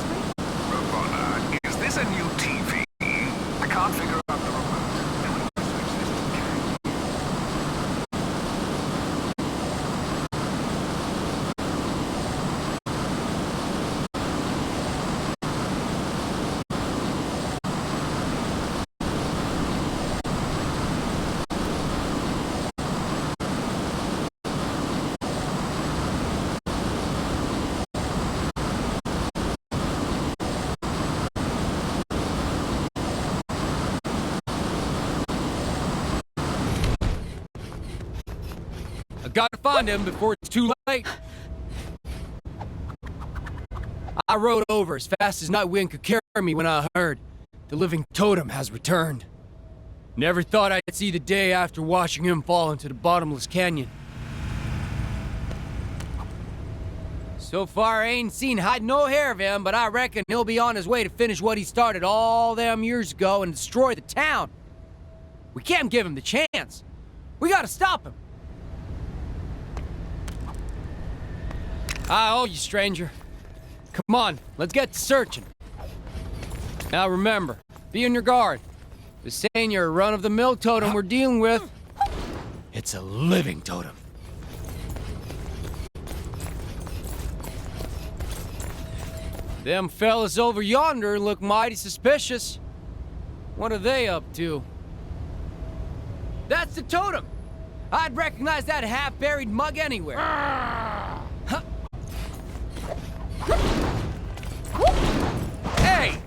cream? Ravonna, is this a new TV? I can't figure out the remote. I gotta find him before it's too late. I rode over as fast as night wind could carry me when I heard the living totem has returned. Never thought I'd see the day after watching him fall into the bottomless canyon. So far, I ain't seen hide no hair of him, but I reckon he'll be on his way to finish what he started all them years ago and destroy the town. We can't give him the chance. We gotta stop him. I owe you, stranger. Come on, let's get to searching. Now remember, be on your guard. This ain't your run-of-the-mill totem we're dealing with. It's a living totem. Them fellas over yonder look mighty suspicious. What are they up to? That's the totem! I'd recognize that half-buried mug anywhere. Hey!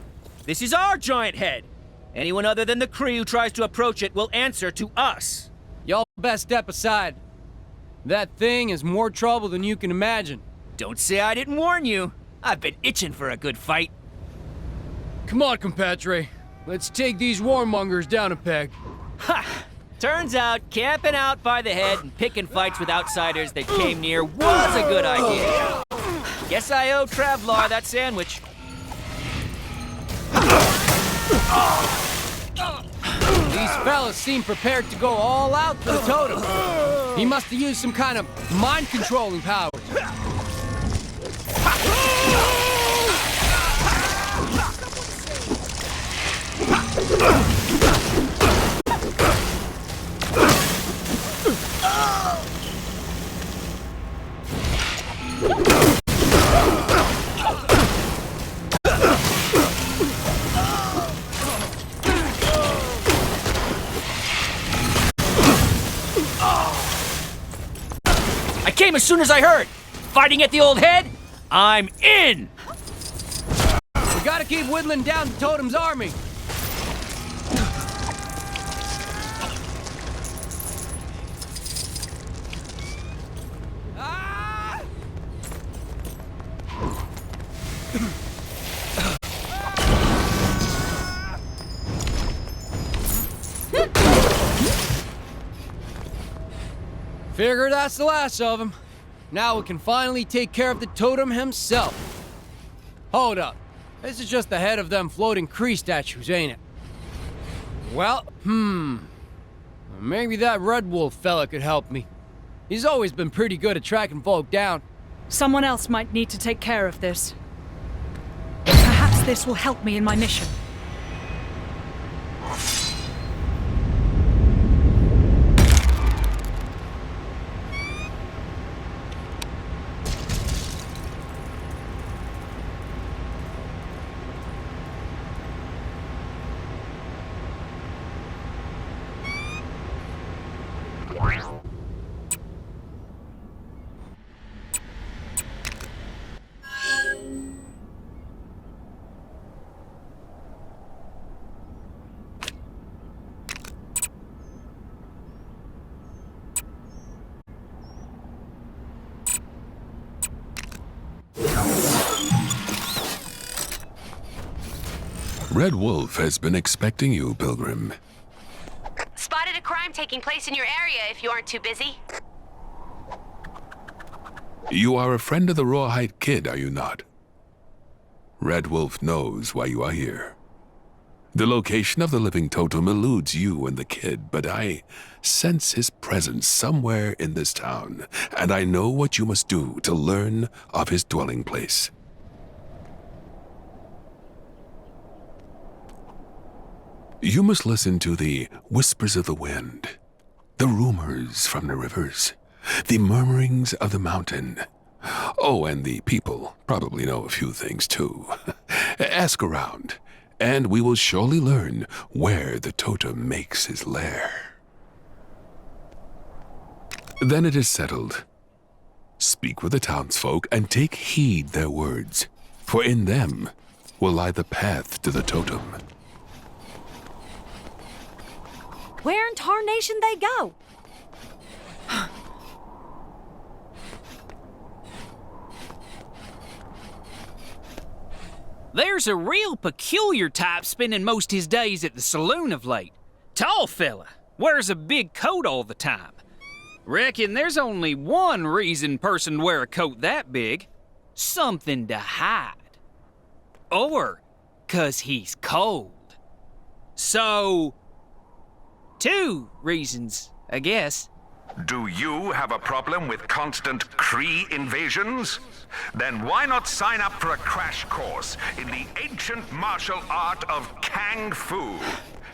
This is our giant head! Anyone other than the Kree who tries to approach it will answer to us. Y'all best step aside. That thing is more trouble than you can imagine. Don't say I didn't warn you. I've been itching for a good fight. Come on, compadre. Let's take these warmongers down a peg. Ha! Turns out camping out by the head and picking fights with outsiders that came near was a good idea. Guess I owe Travlar that sandwich. These fellas seem prepared to go all out for the totem. He must have used some kind of mind-controlling powers. Same as soon as I heard. Fighting at the old head? I'm in! We gotta keep whittling down the Totem's army. Figure that's the last of him. Now we can finally take care of the Totem himself. Hold up. This is just the head of them floating Kree statues, ain't it? Well, maybe that Red Wolf fella could help me. He's always been pretty good at tracking folk down. Someone else might need to take care of this. Perhaps this will help me in my mission. Red Wolf has been expecting you, Pilgrim. Spotted a crime taking place in your area if you aren't too busy. You are a friend of the Rawhide Kid, are you not? Red Wolf knows why you are here. The location of the living totem eludes you and the kid, but I sense his presence somewhere in this town, and I know what you must do to learn of his dwelling place. You must listen to the whispers of the wind, the rumors from the rivers, the murmurings of the mountain. Oh, and the people probably know a few things too. Ask around, and we will surely learn where the totem makes his lair. Then it is settled. Speak with the townsfolk and take heed their words, for in them will lie the path to the totem. Where in tarnation they go? There's a real peculiar type spending most his days at the saloon of late. Tall fella, wears a big coat all the time. Reckon there's only one reason person wear a coat that big. Something to hide. Or 'cause he's cold. So, two reasons, I guess. Do you have a problem with constant Kree invasions? Then why not sign up for a crash course in the ancient martial art of Kung Fu,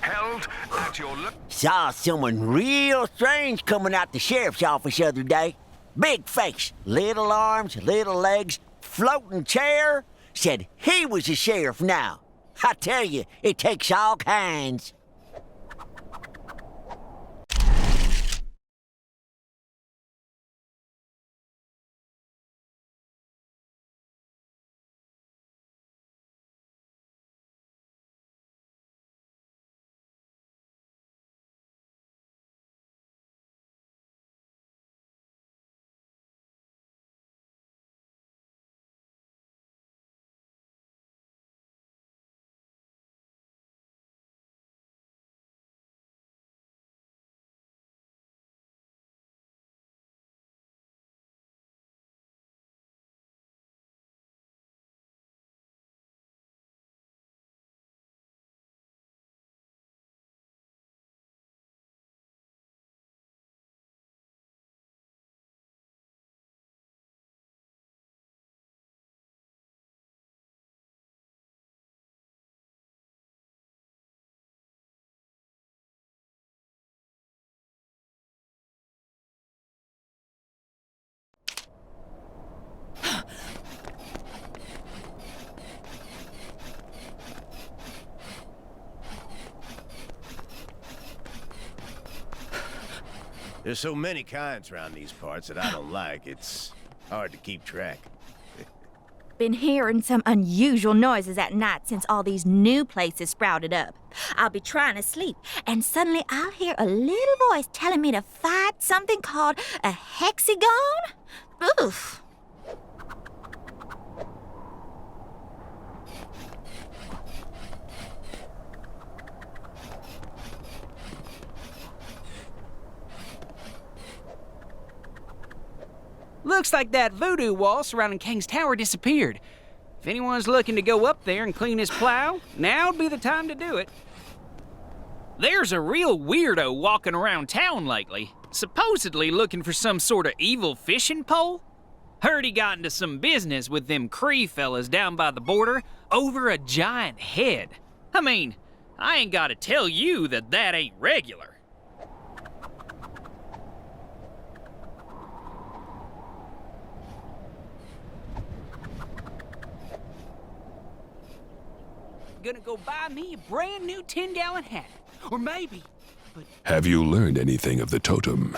held at your... Saw someone real strange coming out the sheriff's office the other day. Big face, little arms, little legs, floating chair. Said he was a sheriff now. I tell you, it takes all kinds. There's so many kinds around these parts that I don't like. It's hard to keep track. Been hearing some unusual noises at night since all these new places sprouted up. I'll be trying to sleep, and suddenly I'll hear a little voice telling me to fight something called a hexagon? Oof. Looks like that voodoo wall surrounding King's Tower disappeared. If anyone's looking to go up there and clean his plow, now'd be the time to do it. There's a real weirdo walking around town lately, supposedly looking for some sort of evil fishing pole. Heard he got into some business with them Cree fellas down by the border over a giant head. I mean, I ain't gotta tell you that that ain't regular. Gonna go buy me a brand new 10-gallon hat. Or maybe, but... Have you learned anything of the totem?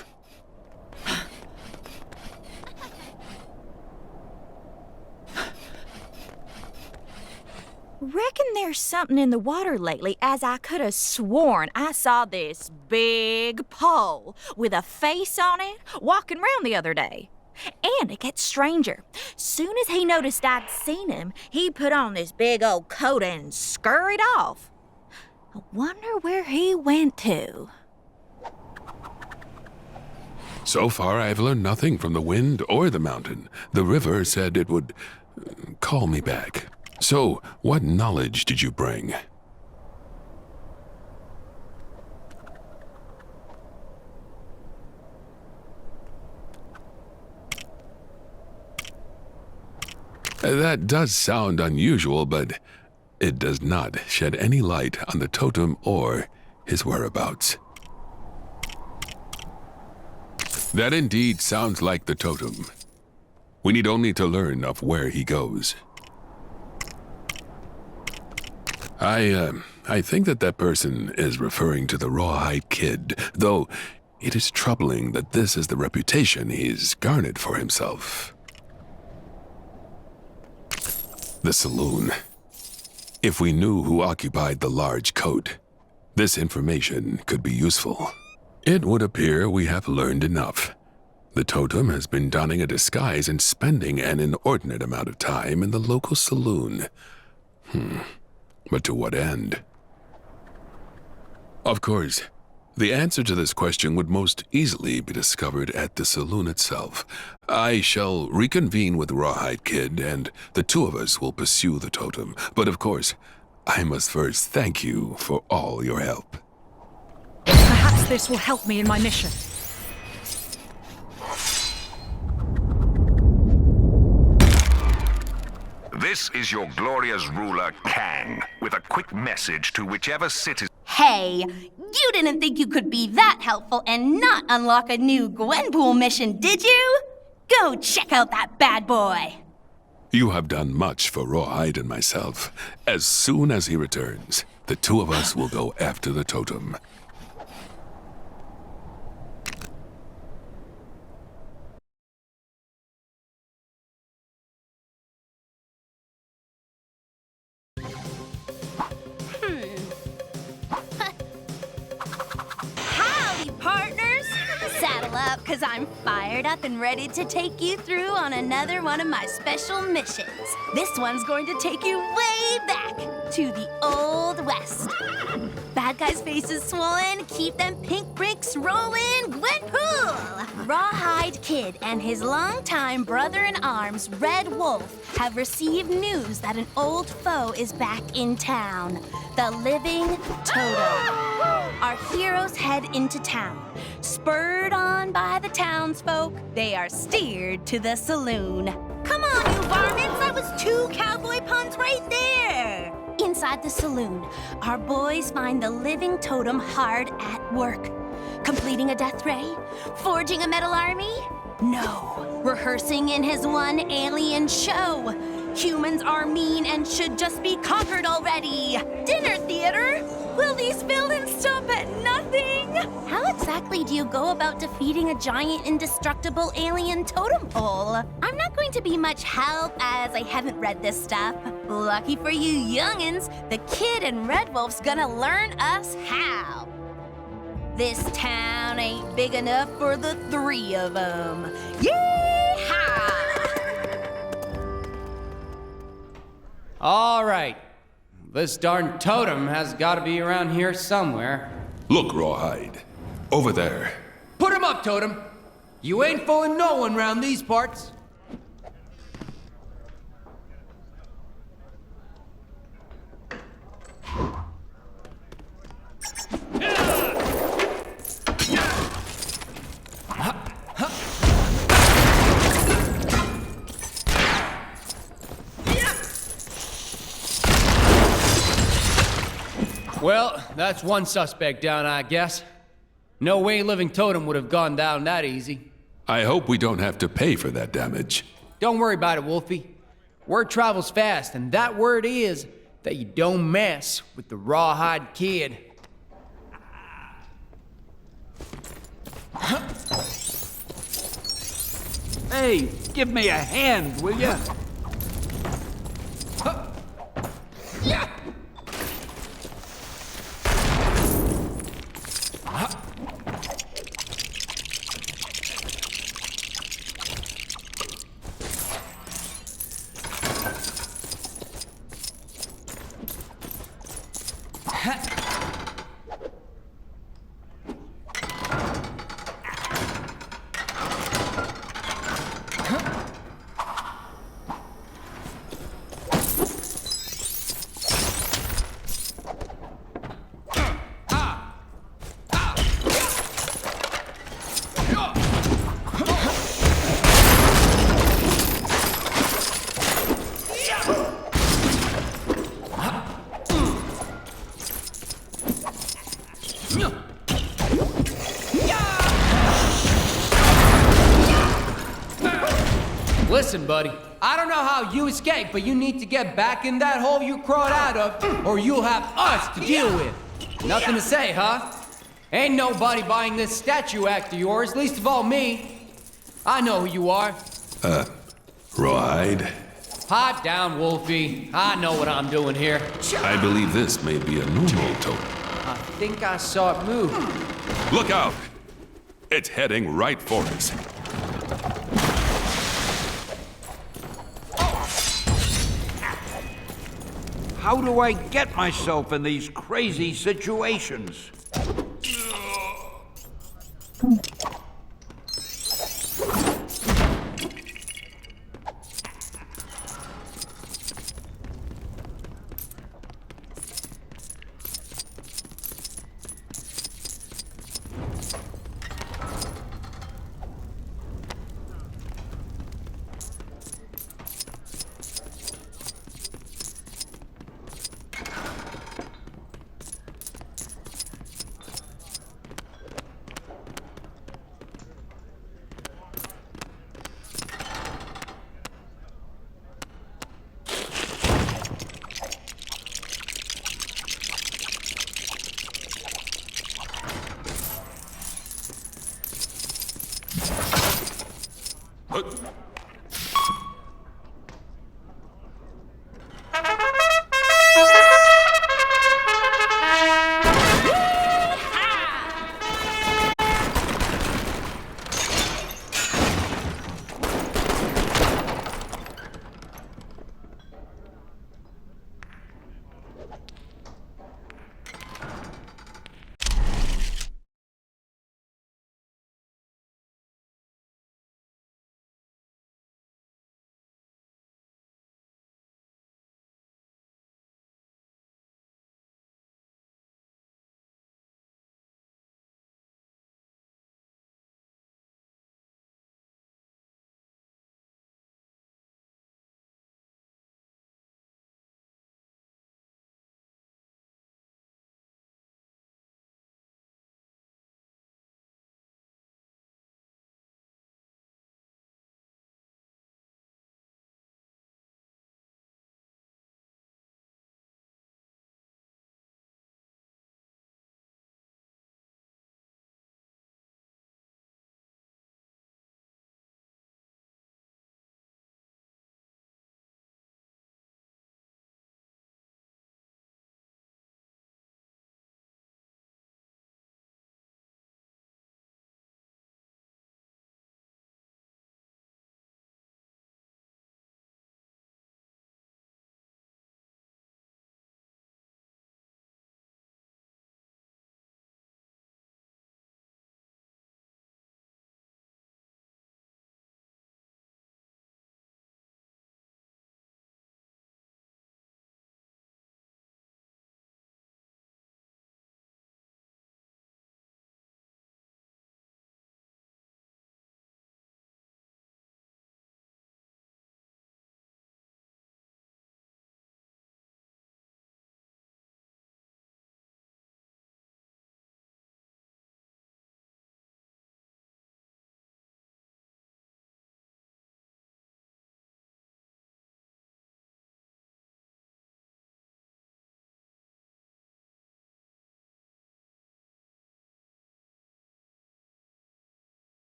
Reckon there's something in the water lately, as I could have sworn I saw this big pole with a face on it walking around the other day. And it gets stranger. Soon as he noticed I'd seen him, he put on this big old coat and scurried off. I wonder where he went to. So far, I've learned nothing from the wind or the mountain. The river said it would call me back. So, what knowledge did you bring? That does sound unusual, but it does not shed any light on the totem or his whereabouts. That indeed sounds like the totem. We need only to learn of where he goes. I think that person is referring to the Rawhide Kid, though it is troubling that this is the reputation he's garnered for himself. The saloon. If we knew who occupied the large coat, this information could be useful. It would appear we have learned enough. The totem has been donning a disguise and spending an inordinate amount of time in the local saloon. But to what end? Of course, the answer to this question would most easily be discovered at the saloon itself. I shall reconvene with Rawhide Kid, and the two of us will pursue the totem. But of course, I must first thank you for all your help. Perhaps this will help me in my mission. This is your glorious ruler, Kang, with a quick message to whichever citizen... Hey, you didn't think you could be that helpful and not unlock a new gwenpool mission, did you? Go check out that bad boy. You have done much for Rawhide and myself. As soon as he returns, the two of us will go after the totem. Howdy, partners! Saddle up, because I'm fired up and ready to take you through on another one of my special missions. This one's going to take you way back to the Old West. Bad guys' faces swollen, keep them pink bricks rolling, gwenpool! Rawhide Kid and his longtime brother-in-arms, Red Wolf, have received news that an old foe is back in town. The living totem. Our heroes head into town. Spurred on by the townsfolk, they are steered to the saloon. Come on, you varmints! That was 2 cowboy puns right there! Inside the saloon, our boys find the living totem hard at work. Completing a death ray? Forging a metal army? No. Rehearsing in his one alien show. Humans are mean and should just be conquered already. Dinner theater? Will these villains stop at nothing? How exactly do you go about defeating a giant indestructible alien totem pole? I'm not going to be much help as I haven't read this stuff. Lucky for you youngins, the kid in Red Wolf's gonna learn us how. This town ain't big enough for the three of them. Yeehaw! All right. This darn totem has got to be around here somewhere. Look, Rawhide. Over there. Put him up, Totem. You ain't fooling no one round these parts. Well, that's one suspect down, I guess. No way living totem would have gone down that easy. I hope we don't have to pay for that damage. Don't worry about it, Wolfie. Word travels fast, and that word is that you don't mess with the Rawhide Kid. Hey, give me a hand, will you? Yeah. Listen, buddy, I don't know how you escaped, but you need to get back in that hole you crawled out of, or you'll have us to deal with. Nothing to say, huh? Ain't nobody buying this statue act of yours, least of all me. I know who you are. Rawhide? Pipe down, Wolfie. I know what I'm doing here. I believe this may be a numeral totem. I think I saw it move. Look out! It's heading right for us. How do I get myself in these crazy situations?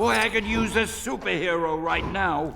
Boy, I could use a superhero right now.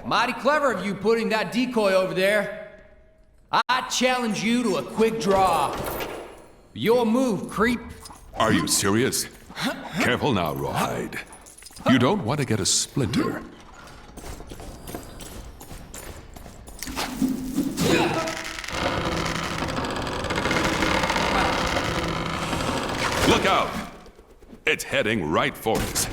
Mighty clever of you putting that decoy over there. I challenge you to a quick draw. Your move, creep. Are you serious? Careful now, Rawhide. You don't want to get a splinter. Look out! It's heading right for us.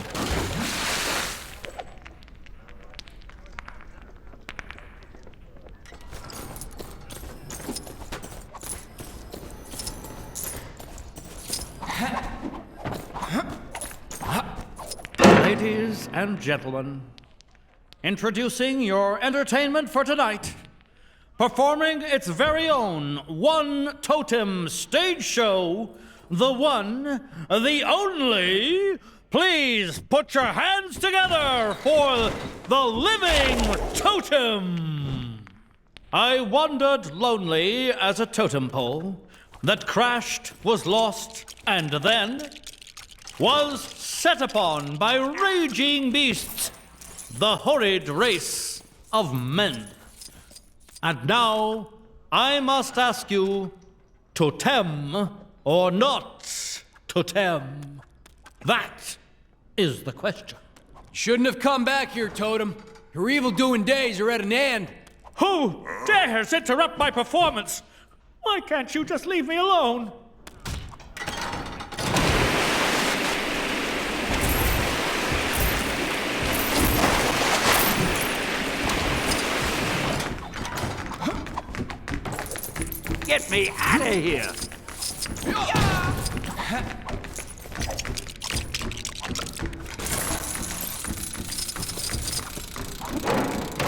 Ladies and gentlemen, introducing your entertainment for tonight, performing its very own one totem stage show, the one, the only. Please put your hands together for the living totem. I wandered lonely as a totem pole that crashed, was lost, and then was set upon by raging beasts, the horrid race of men. And now I must ask you, totem or not totem? That is the question. Shouldn't have come back here, Totem. Your evil-doing days are at an end. Who dares interrupt my performance? Why can't you just leave me alone? Get me out of here!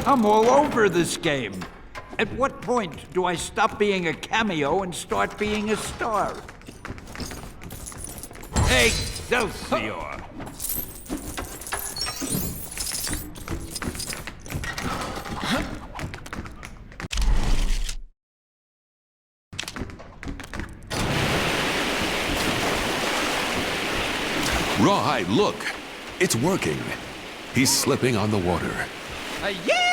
I'm all over this game. At what point do I stop being a cameo and start being a star? Excelsior! Rawhide, look! It's working. He's slipping on the water. Yeah!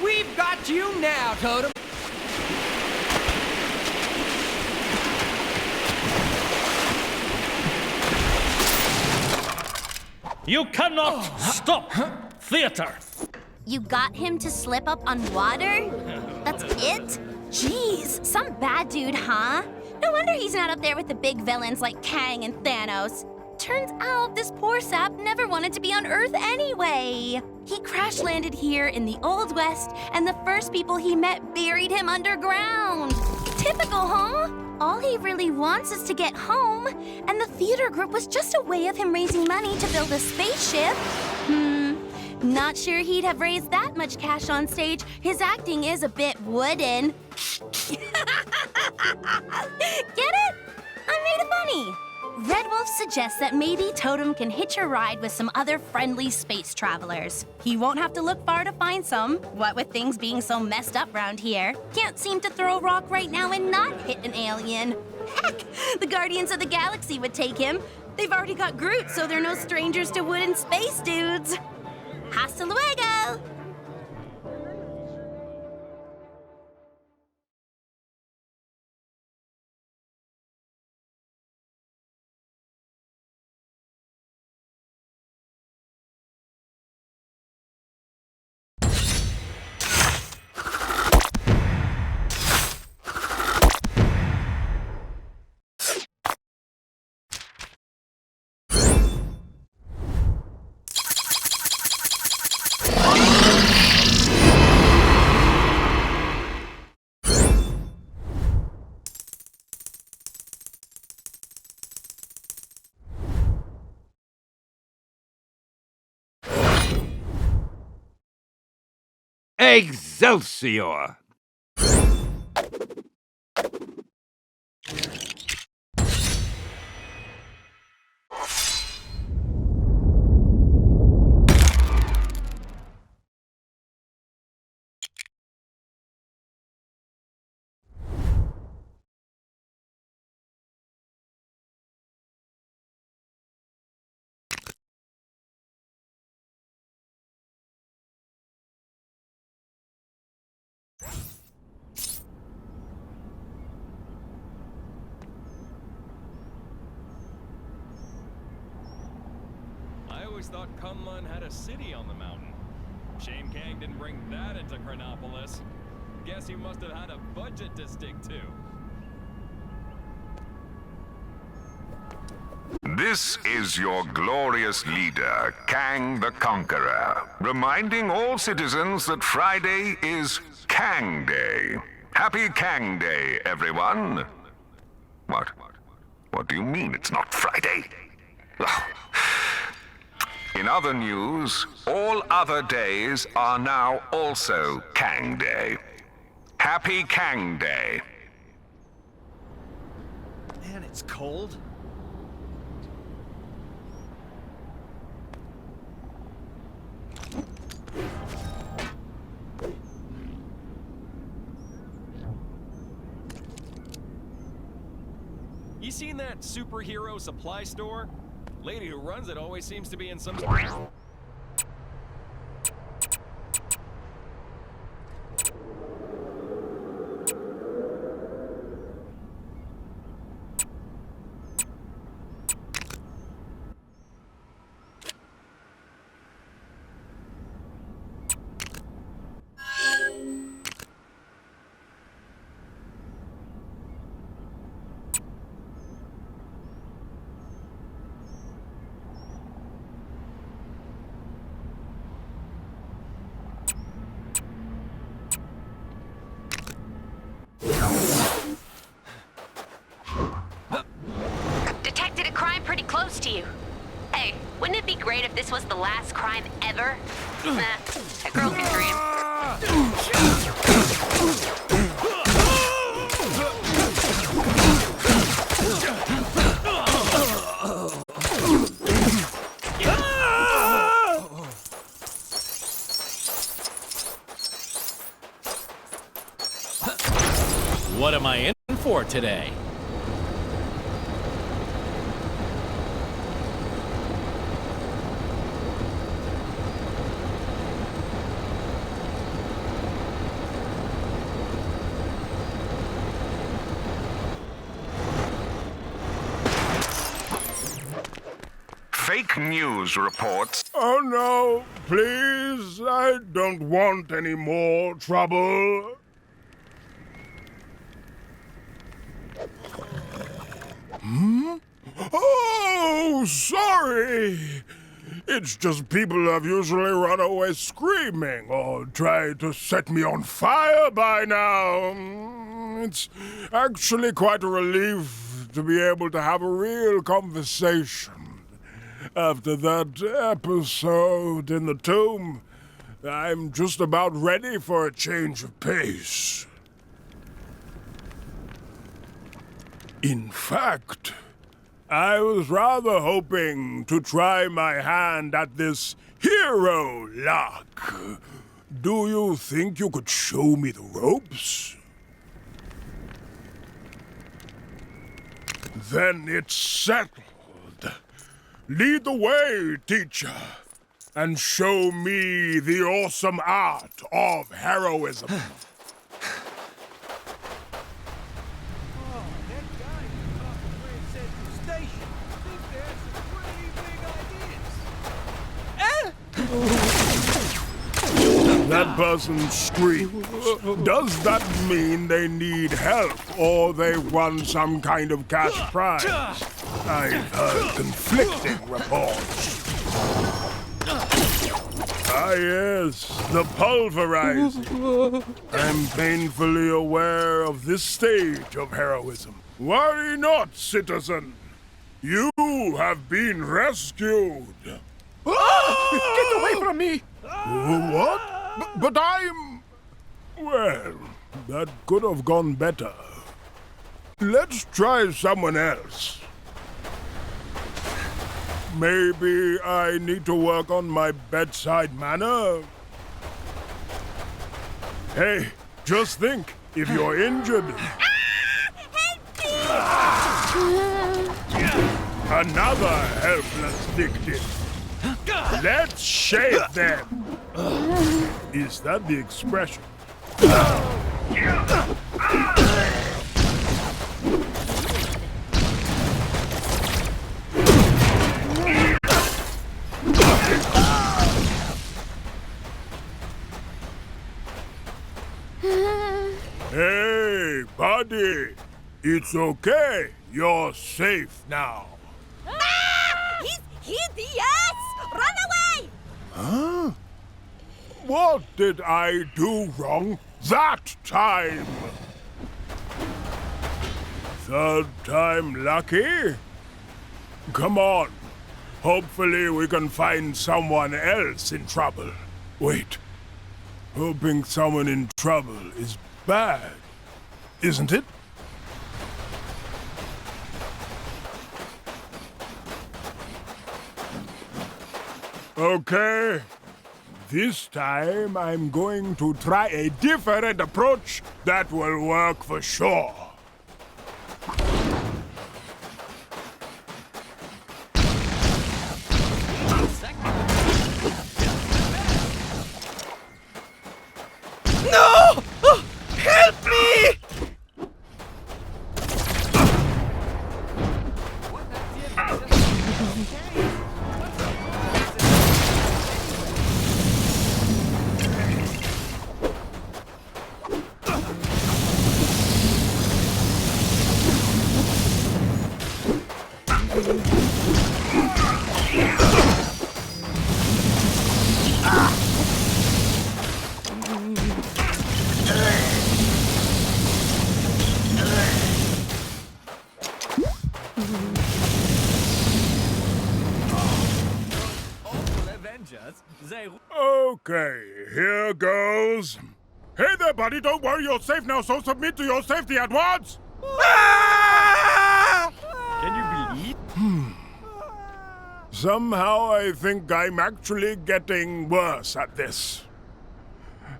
We've got you now, Totem. You cannot stop theater. You got him to slip up on water? That's it? Jeez, some bad dude, huh? No wonder he's not up there with the big villains like Kang and Thanos. Turns out this poor sap never wanted to be on Earth anyway. He crash-landed here in the Old West, and the first people he met buried him underground. Typical, huh? All he really wants is to get home, and the theater group was just a way of him raising money to build a spaceship. Not sure he'd have raised that much cash on stage. His acting is a bit wooden. Get it? I made it funny. Red Wolf suggests that maybe Totem can hitch a ride with some other friendly space travelers. He won't have to look far to find some, what with things being so messed up around here. Can't seem to throw a rock right now and not hit an alien. Heck, the Guardians of the Galaxy would take him. They've already got Groot, so they're no strangers to wooden space dudes. Hasta luego! Excelsior! I always thought Kunlun had a city on the mountain. Shame Kang didn't bring that into Chronopolis. Guess he must have had a budget to stick to. This is your glorious leader, Kang the Conqueror, reminding all citizens that Friday is Kang Day. Happy Kang Day, everyone. What? What do you mean it's not Friday? Oh. In other news, all other days are now also Kang Day. Happy Kang Day. Man, it's cold. You seen that superhero supply store? Lady who runs it always seems to be in some... Detected a crime pretty close to you. Hey, wouldn't it be great if this was the last crime ever? Nah, a girl can dream. What am I in for today? Fake news reports. Oh no, please, I don't want any more trouble. Hmm? Oh, sorry. It's just people have usually run away screaming or tried to set me on fire by now. It's actually quite a relief to be able to have a real conversation. After that episode in the tomb, I'm just about ready for a change of pace. In fact, I was rather hoping to try my hand at this hero lock. Do you think you could show me the ropes? Then it's settled. Lead the way, teacher, and show me the awesome art of heroism. That person screams. Does that mean they need help or they won some kind of cash prize? I've heard conflicting reports. Ah yes, the pulverizing. I'm painfully aware of this stage of heroism. Worry not, citizen. You have been rescued. Get away from me! What? But I'm... Well, that could have gone better. Let's try someone else. Maybe I need to work on my bedside manner. Hey, just think, if you're injured... Another helpless victim. Let's shave them. Is that the expression? Hey, buddy. It's okay. You're safe now. Ah! He's the ass! Run away! Huh? What did I do wrong that time? Third time lucky? Come on. Hopefully we can find someone else in trouble. Wait. Hoping someone in trouble is bad, isn't it? Okay. This time I'm going to try a different approach that will work for sure. No! Oh, help me! Okay, here goes. Hey there, buddy, don't worry, you're safe now, so submit to your safety at once! Can you believe? Somehow I think I'm actually getting worse at this.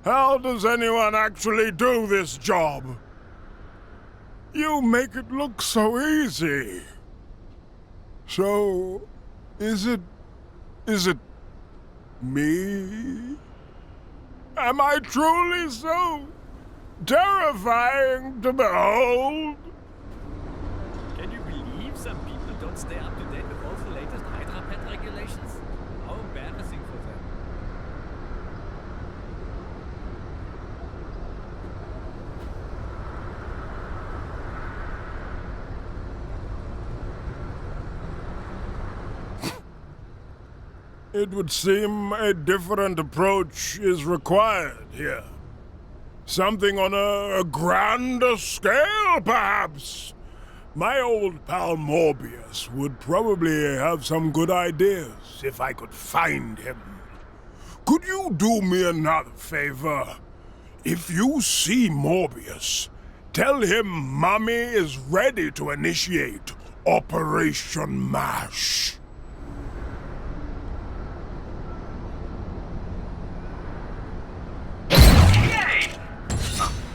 How does anyone actually do this job? You make it look so easy. So, is it me? Am I truly so terrifying to behold? Can you believe some people don't stay up to date with all the latest Hydra pet regulations? How embarrassing for them. It would seem a different approach is required here. Something on a grander scale, perhaps. My old pal Morbius would probably have some good ideas if I could find him. Could you do me another favor? If you see Morbius, tell him Mommy is ready to initiate Operation MASH.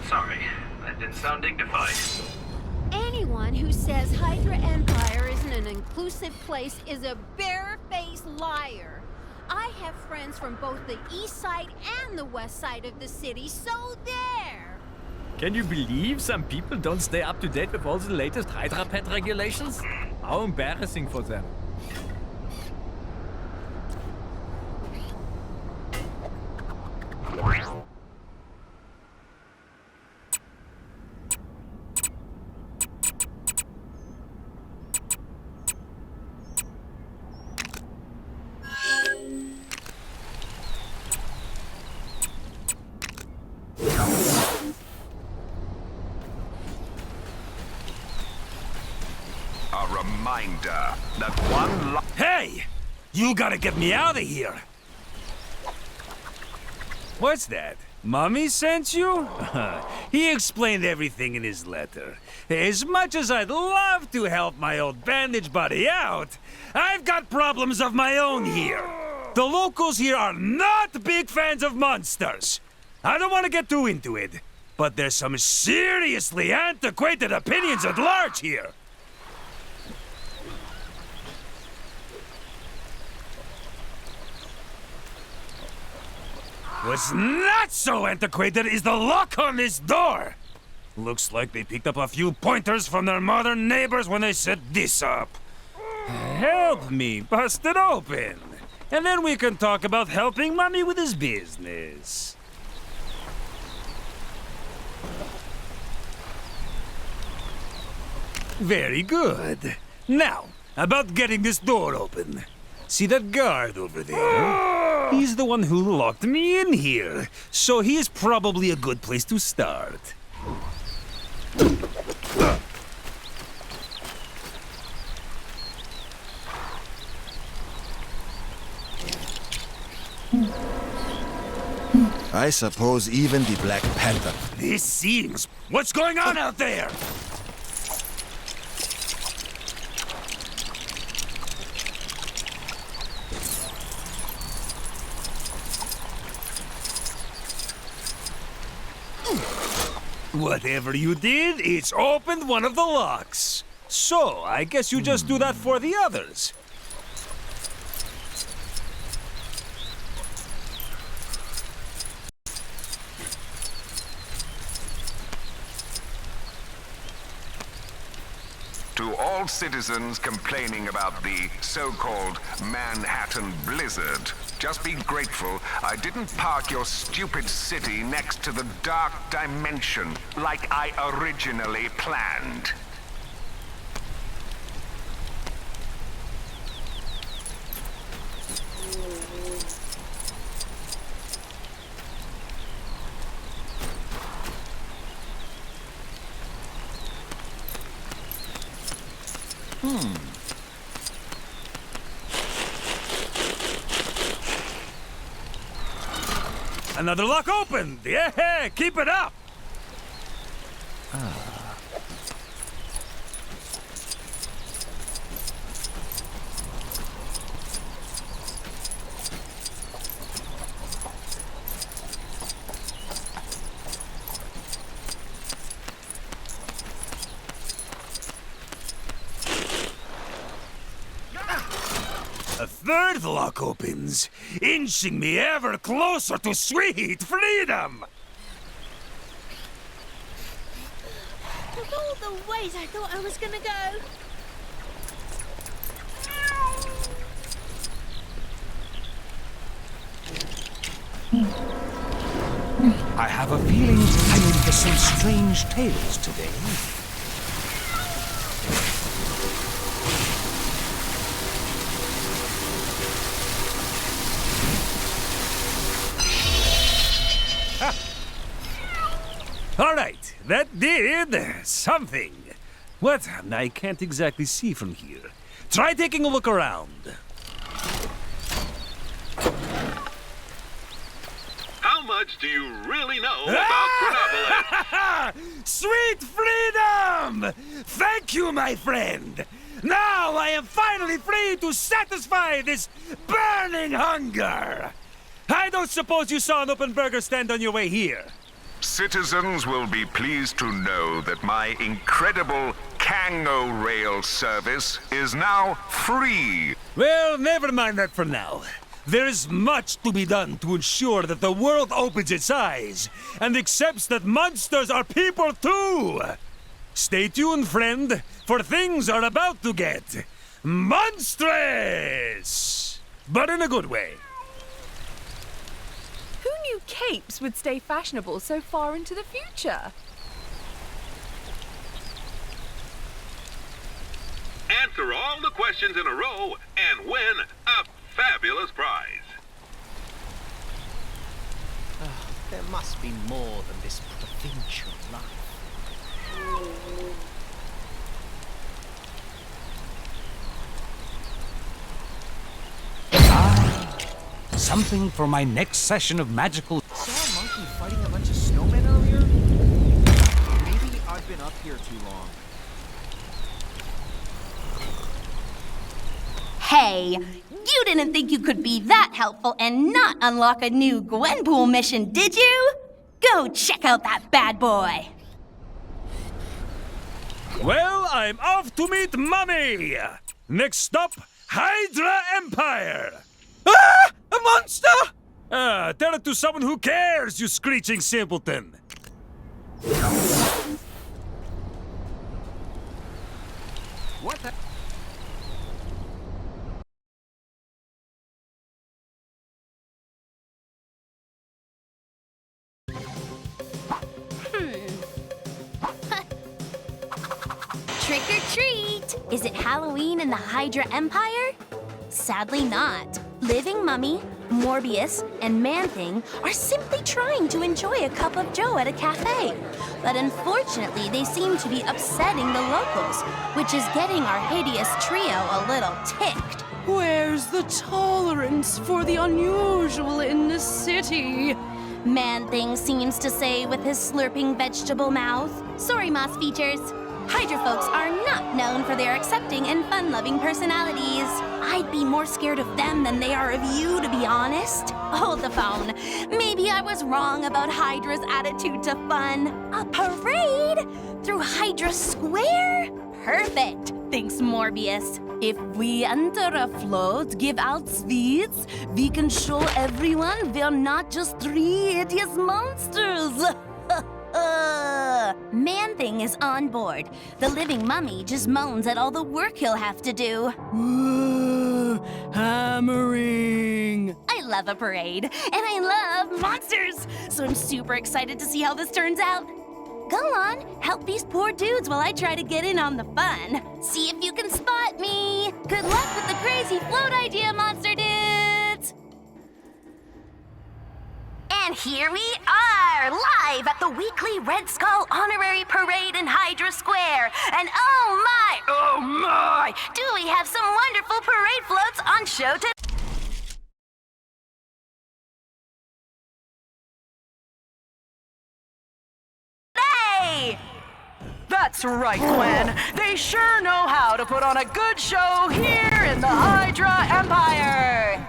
Sorry, that didn't sound dignified. Anyone who says Hydra Empire isn't an inclusive place is a bare-faced liar. I have friends from both the east side and the west side of the city, so there! Can you believe some people don't stay up to date with all the latest Hydra pet regulations? How embarrassing for them. A reminder that one Hey! You gotta get me out of here! What's that? Mummy sent you? He explained everything in his letter. As much as I'd love to help my old bandage buddy out, I've got problems of my own here. The locals here are not big fans of monsters. I don't want to get too into it, but there's some seriously antiquated opinions at large here. What's not so antiquated is the lock on this door. Looks like they picked up a few pointers from their modern neighbors when they set this up. Help me bust it open, and then we can talk about helping Mummy with his business. Very good. Now, about getting this door open. See that guard over there? He's the one who locked me in here, so he's probably a good place to start. I suppose even the Black Panther. This seems... What's going on out there? Whatever you did, it's opened one of the locks. So, I guess you just do that for the others. To all citizens complaining about the so-called Manhattan blizzard, just be grateful I didn't park your stupid city next to the dark dimension like I originally planned. Another lock opened! Yeah, keep it up! A third lock opens, inching me ever closer to sweet freedom! Of all the ways I thought I was gonna go. I have a feeling I'm in for some strange tales today. All right, that did something. What? I can't exactly see from here. Try taking a look around. How much do you really know about Chronopolis? Sweet freedom! Thank you, my friend. Now I am finally free to satisfy this burning hunger. I don't suppose you saw an open burger stand on your way here. Citizens will be pleased to know that my incredible Kango Rail service is now free. Well, never mind that for now. There is much to be done to ensure that the world opens its eyes and accepts that monsters are people too. Stay tuned, friend, for things are about to get monstrous! But in a good way. Who knew capes would stay fashionable so far into the future? Answer all the questions in a row and win a fabulous prize. There must be more than this provincial life. Something for my next session of magical... fighting a bunch of snowmen earlier? Maybe I've been up here too long. Hey, you didn't think you could be that helpful and not unlock a new Gwenpool mission, did you? Go check out that bad boy. Well, I'm off to meet Mummy! Next stop, Hydra Empire! Ah! A monster! Tell it to someone who cares, you screeching simpleton! What the? Trick or treat! Is it Halloween in the Hydra Empire? Sadly not. Living Mummy, Morbius, and Man-Thing are simply trying to enjoy a cup of joe at a cafe. But unfortunately, they seem to be upsetting the locals, which is getting our hideous trio a little ticked. Where's the tolerance for the unusual in this city? Man-Thing seems to say with his slurping vegetable mouth. Sorry, Moss Features. Hydra folks are not known for their accepting and fun-loving personalities. I'd be more scared of them than they are of you, to be honest. Hold the phone. Maybe I was wrong about Hydra's attitude to fun. A parade? Through Hydra Square? Perfect, thinks Morbius. If we enter a float, give out sweets, we can show everyone we're not just three hideous monsters. Man-Thing is on board. The living mummy just moans at all the work he'll have to do. Hammering! I love a parade, and I love monsters, so I'm super excited to see how this turns out. Go on, help these poor dudes while I try to get in on the fun. See if you can spot me. Good luck with the crazy float idea, monster dudes! And here we are, live at the weekly Red Skull Honorary Parade in Hydra Square. And oh my, do we have some wonderful parade floats on show today? That's right, Gwen. They sure know how to put on a good show here in the Hydra Empire.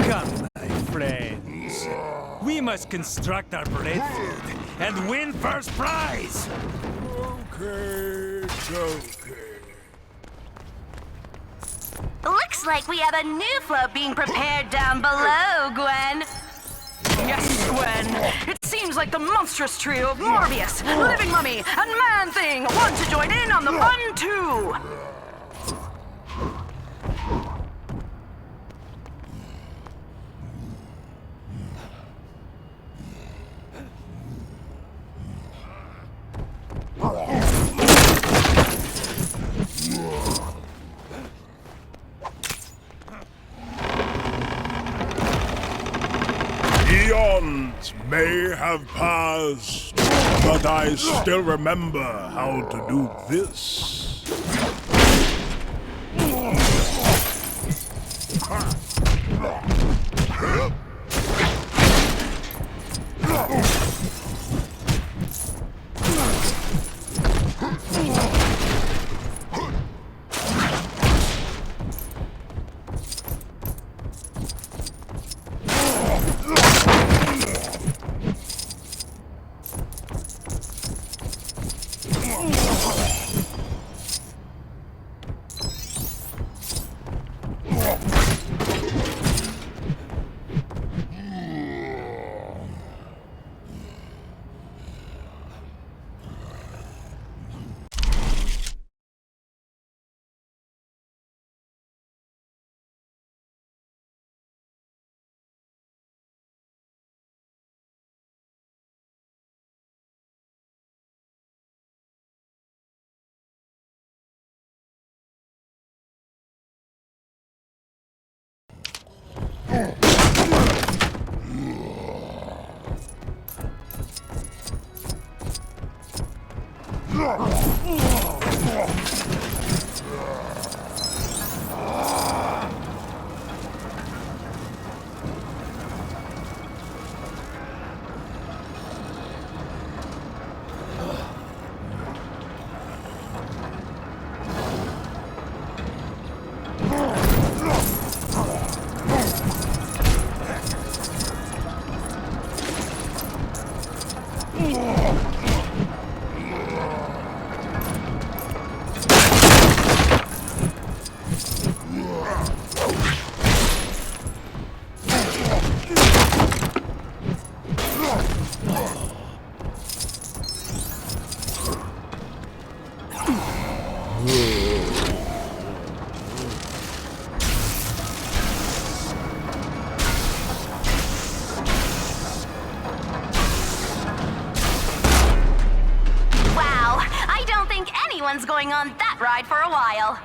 Come, my friends. We must construct our parade float and win first prize! Okay. Looks like we have a new float being prepared down below, Gwen. Yes, Gwen. It seems like the monstrous trio of Morbius, Living Mummy, and Man-Thing want to join in on the fun, too. Eons may have passed, but I still remember how to do this. Wow, I don't think anyone's going on that ride for a while.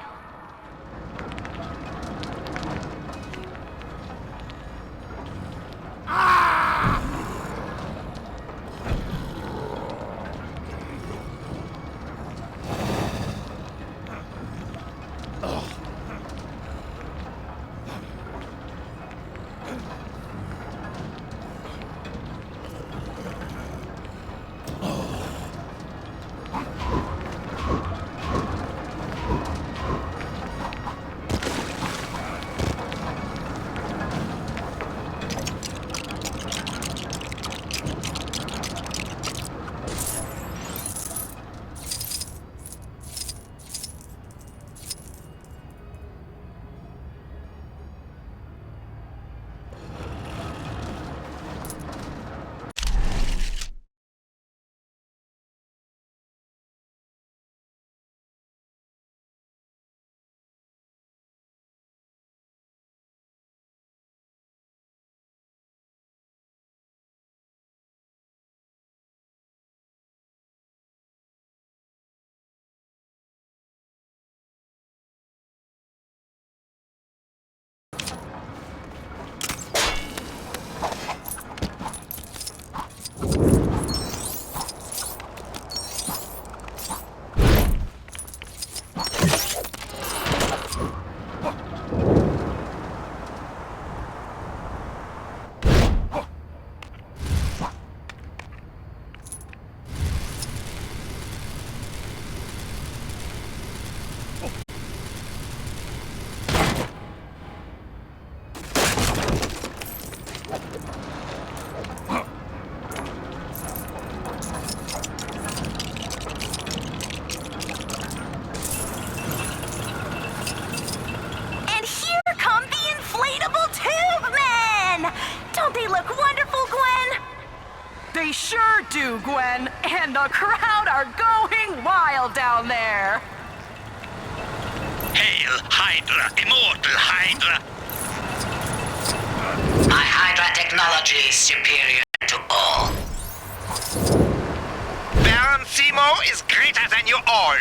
And here come the inflatable tube men! Don't they look wonderful, Gwen? They sure do, Gwen. And the crowd are going wild down there. Hail, Hydra, immortal Hydra! My Hydra technology is superior to all. Baron Simo is greater than you all.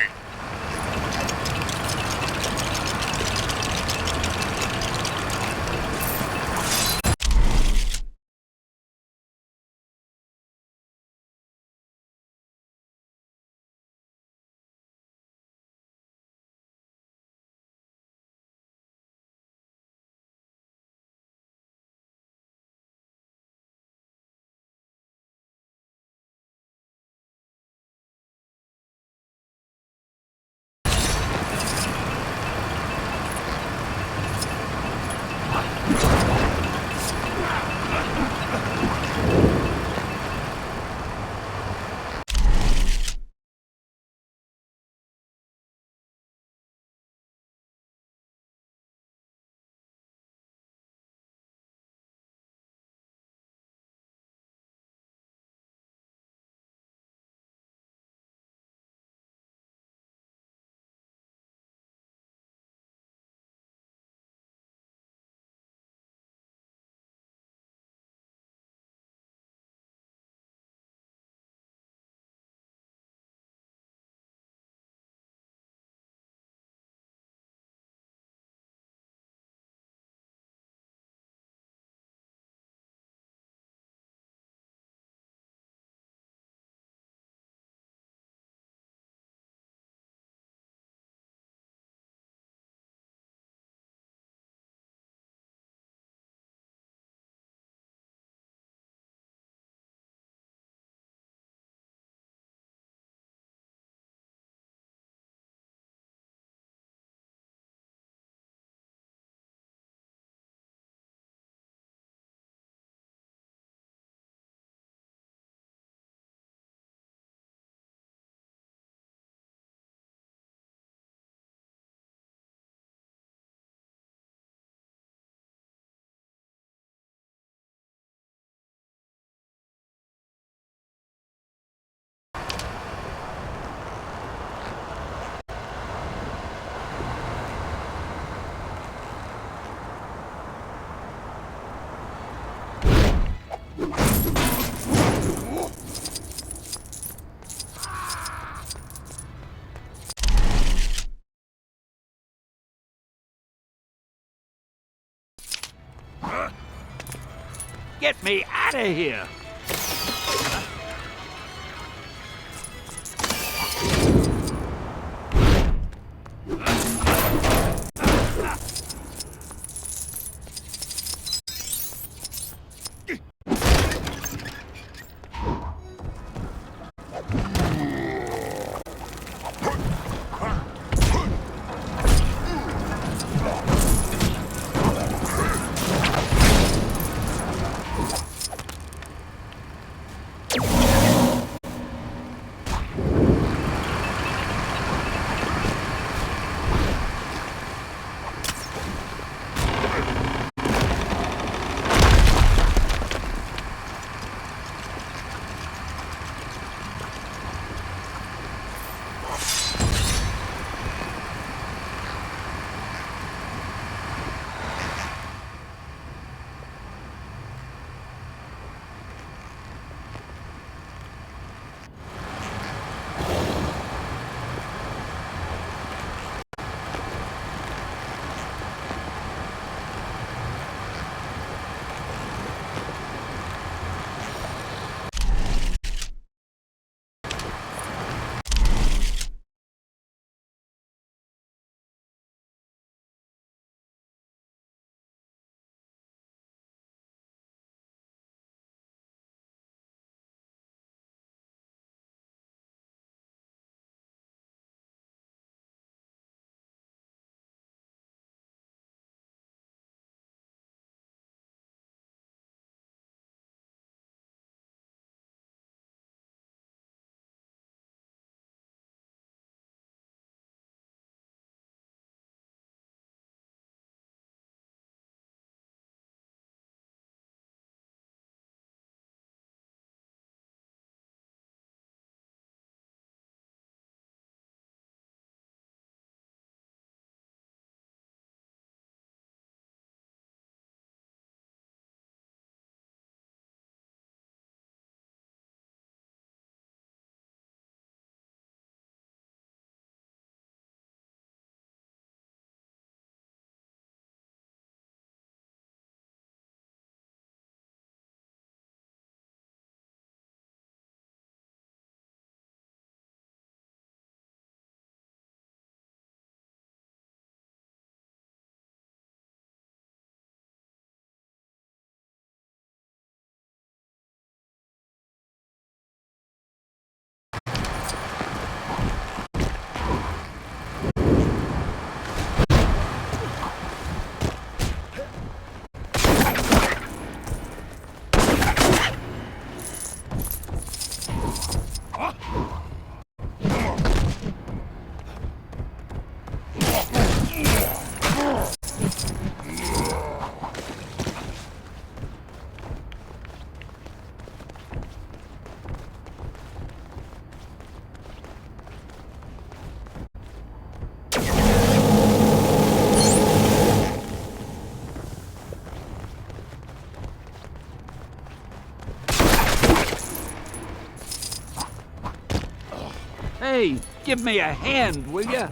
Get me out of here! Hey, give me a hand, will ya?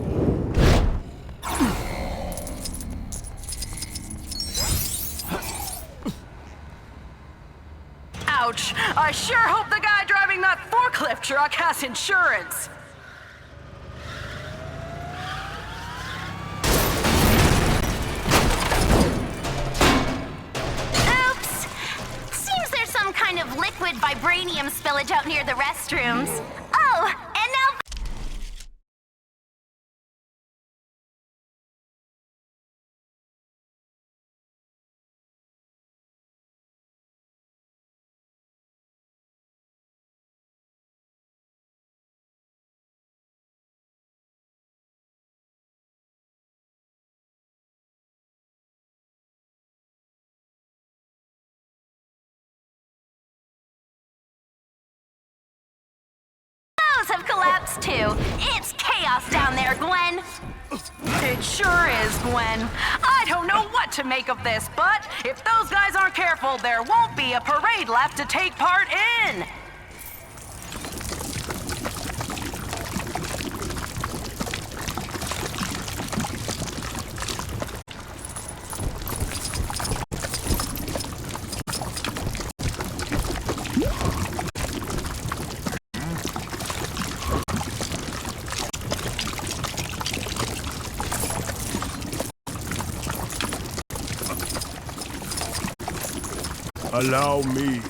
Ouch! I sure hope the guy driving that forklift truck has insurance. Oops! Seems there's some kind of liquid vibranium spillage out near the restrooms. Oh, and now... have collapsed too. It's chaos down there, Gwen. It sure is, Gwen. I don't know what to make of this, but if those guys aren't careful, there won't be a parade left to take part in. Allow me.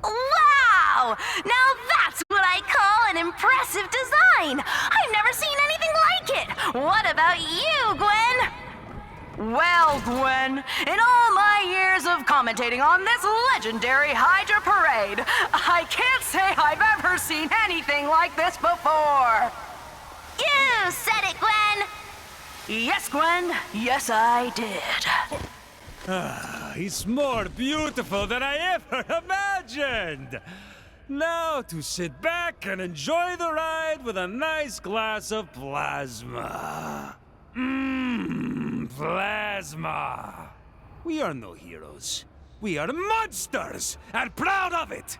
Wow! Now that's what I call an impressive design! I've never seen anything like it! What about you, Gwen? Well, Gwen, in all my years of commentating on this legendary Hydra parade, I can't say I've ever seen anything like this before! You said it, Gwen! Yes, Gwen. Yes, I did. It's more beautiful than I ever imagined! Now to sit back and enjoy the ride with a nice glass of plasma. Plasma! We are no heroes. We are monsters, and proud of it!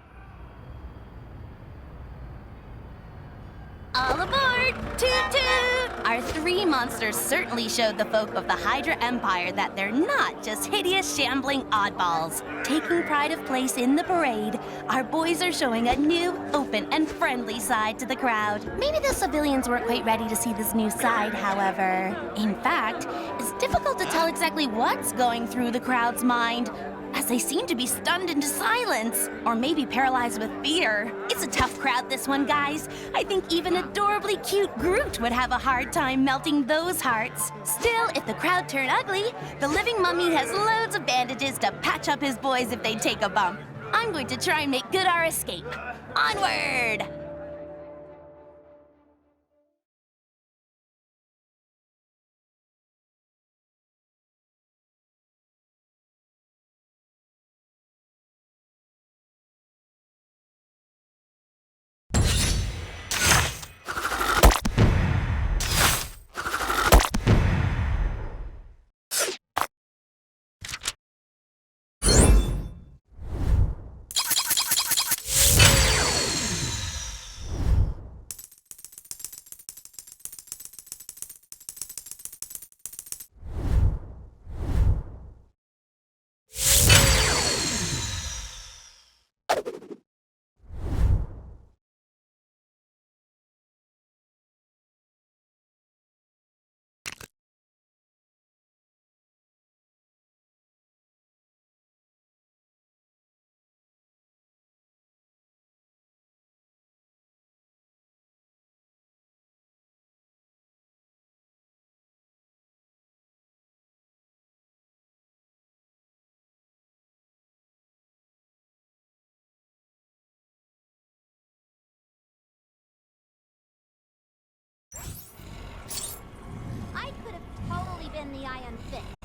All aboard! Toot toot! Our three monsters certainly showed the folk of the Hydra Empire that they're not just hideous, shambling oddballs. Taking pride of place in the parade, our boys are showing a new, open, and friendly side to the crowd. Maybe the civilians weren't quite ready to see this new side, however. In fact, it's difficult to tell exactly what's going through the crowd's mind, as they seem to be stunned into silence, or maybe paralyzed with fear. It's a tough crowd, this one, guys. I think even adorably cute Groot would have a hard time melting those hearts. Still, if the crowd turn ugly, the living mummy has loads of bandages to patch up his boys if they take a bump. I'm going to try and make good our escape. Onward! I could have totally been the Iron Fist.